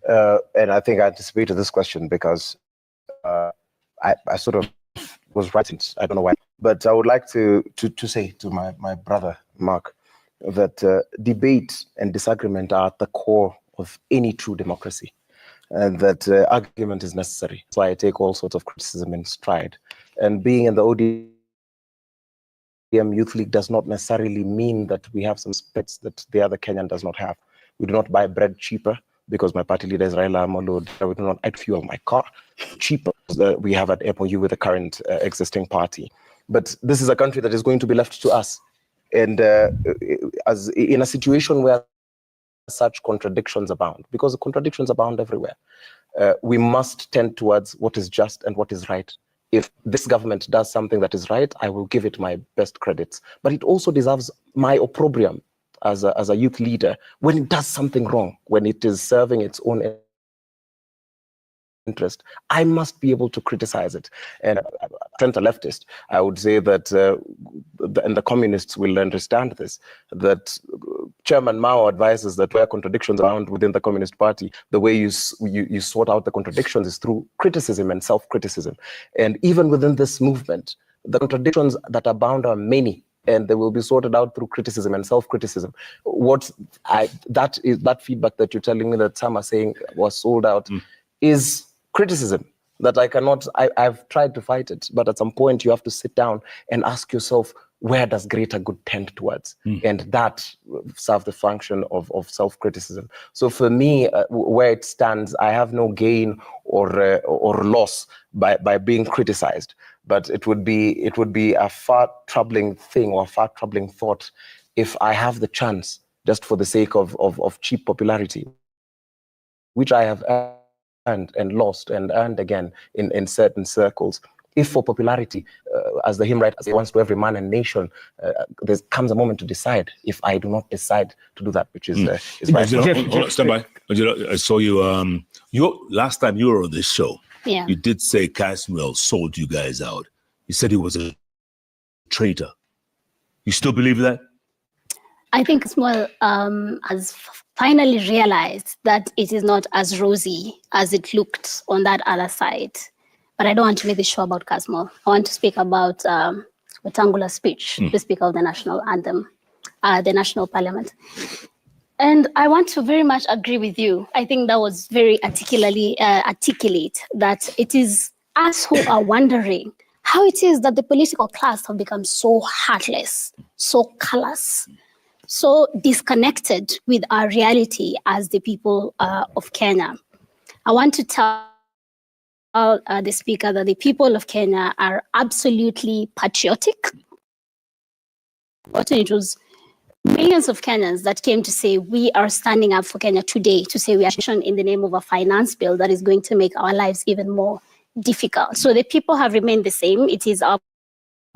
And I think I anticipated this question because I sort of was writing. I don't know why. But I would like to say to my brother, Mark, that debate and disagreement are at the core of any true democracy, and that argument is necessary. That's why I take all sorts of criticism in stride. And being in the ODM Youth League does not necessarily mean that we have some specs that the other Kenyan does not have. We do not buy bread cheaper because my party leader is Raila Amolo. We do not add fuel my car cheaper than we have at MOU with the current existing party. But this is a country that is going to be left to us. And as in a situation where such contradictions abound, because the contradictions abound everywhere, we must tend towards what is just and what is right. If this government does something that is right, I will give it my best credits. But it also deserves my opprobrium as a youth leader when it does something wrong, when it is serving its own interest. I must be able to criticize it. And center leftist, I would say that, and the communists will understand this, that Chairman Mao advises that where contradictions are found within the Communist Party, the way you sort out the contradictions is through criticism and self-criticism. And even within this movement, the contradictions that abound are many, and they will be sorted out through criticism and self-criticism. That feedback that you're telling me that some are saying was sold out is criticism that I've tried to fight it, but at some point you have to sit down and ask yourself, where does greater good tend towards? And that serves the function of self-criticism. So for me, where it stands, I have no gain or loss by being criticized. But it would be a far troubling thing or a far troubling thought if I have the chance, just for the sake of cheap popularity, which I have earned and lost and earned again in certain circles. If for popularity, as the hymn writer wants to every man and nation, there comes a moment to decide. If I do not decide to do that, which is right. Hold on, stand by. I saw you. Last time you were on this show, you did say Caswell sold you guys out. You said he was a traitor. You still believe that? I think Caswell has finally realized that it is not as rosy as it looked on that other side. But I don't want to make this show about Caswell. I want to speak about Wetangula's speech, the Speaker of the National Anthem, the National Parliament. And I want to very much agree with you. I think that was very articulate that it is us who are wondering how it is that the political class have become so heartless, so callous, so disconnected with our reality as the people of Kenya. I want to tell the Speaker that the people of Kenya are absolutely patriotic. It was millions of Kenyans that came to say, we are standing up for Kenya today, to say we are in the name of a finance bill that is going to make our lives even more difficult. So the people have remained the same. It is our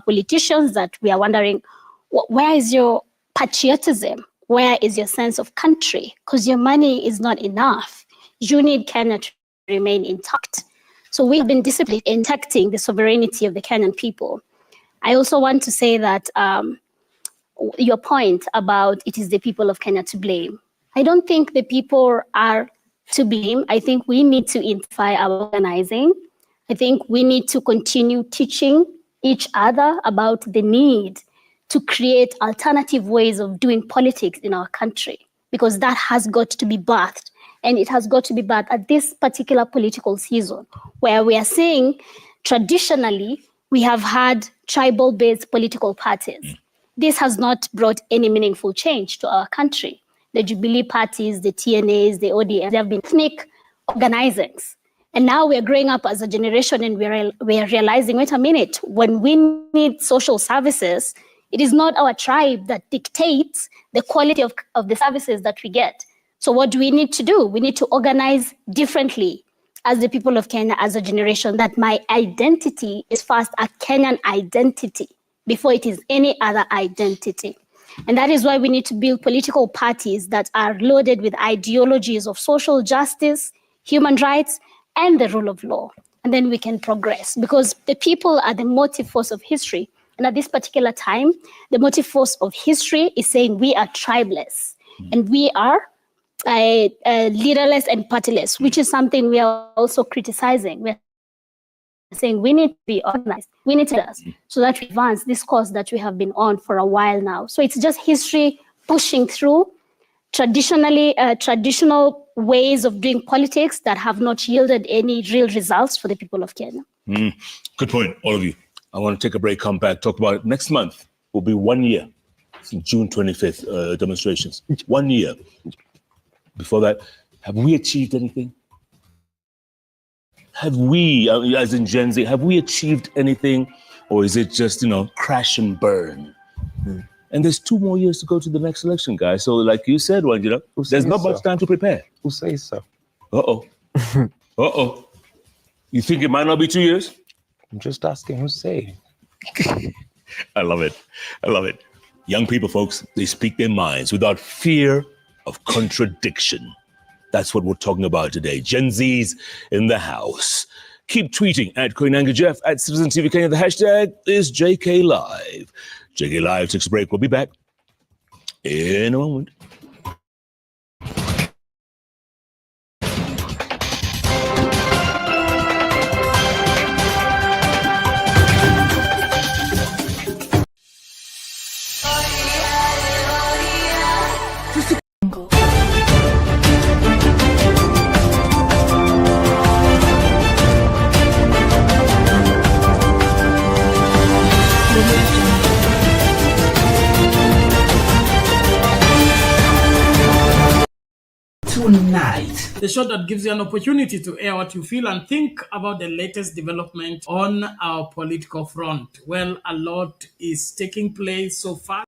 politicians that we are wondering, where is your patriotism? Where is your sense of country? Because your money is not enough. You need Kenya to remain intact. So we have been disciplined in protecting the sovereignty of the Kenyan people. I also want to say that your point about it is the people of Kenya to blame. I don't think the people are to blame. I think we need to intensify our organizing. I think we need to continue teaching each other about the need to create alternative ways of doing politics in our country, because that has got to be birthed. And it has got to be birthed at this particular political season, where we are seeing traditionally we have had tribal-based political parties. This has not brought any meaningful change to our country. The Jubilee parties, the TNAs, the ODM, they have been ethnic organizings. And now we're growing up as a generation and we're realizing, wait a minute, when we need social services, it is not our tribe that dictates the quality of the services that we get. So what do we need to do? We need to organize differently as the people of Kenya, as a generation, that my identity is first a Kenyan identity before it is any other identity. And that is why we need to build political parties that are loaded with ideologies of social justice, human rights, and the rule of law. And then we can progress, because the people are the motive force of history. And at this particular time, the motive force of history is saying we are tribeless and we are leaderless and partyless, which is something we are also criticizing. We're saying we need to be organized, we need to do this, so that we advance this course that we have been on for a while now. So it's just history pushing through traditional ways of doing politics that have not yielded any real results for the people of Kenya. Good point, all of you. I want to take a break, come back, talk about it. Next month will be 1 year since June 25th demonstrations. 1 year. Before that, have we achieved anything? Have we, as in Gen Z, have we achieved anything? Or is it just, crash and burn? And there's 2 more years to go to the next election, guys. So like you said, there's not much time to prepare. Who says so? Uh-oh. Uh-oh. You think it might not be 2 years? I'm just asking who's saying. I love it. I love it. Young people, folks, they speak their minds without fear of contradiction. That's what we're talking about today. Gen Z's in the house. Keep tweeting at Koinange Jeff, at Citizen TV Kenya. The hashtag is JK Live. JK Live takes a break. We'll be back in a moment. Tonight, the show that gives you an opportunity to air what you feel and think about the latest development on our political front. Well, a lot is taking place so far.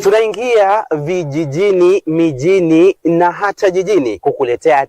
Tunaingia vijijini, mijini na hata jijini kukuletea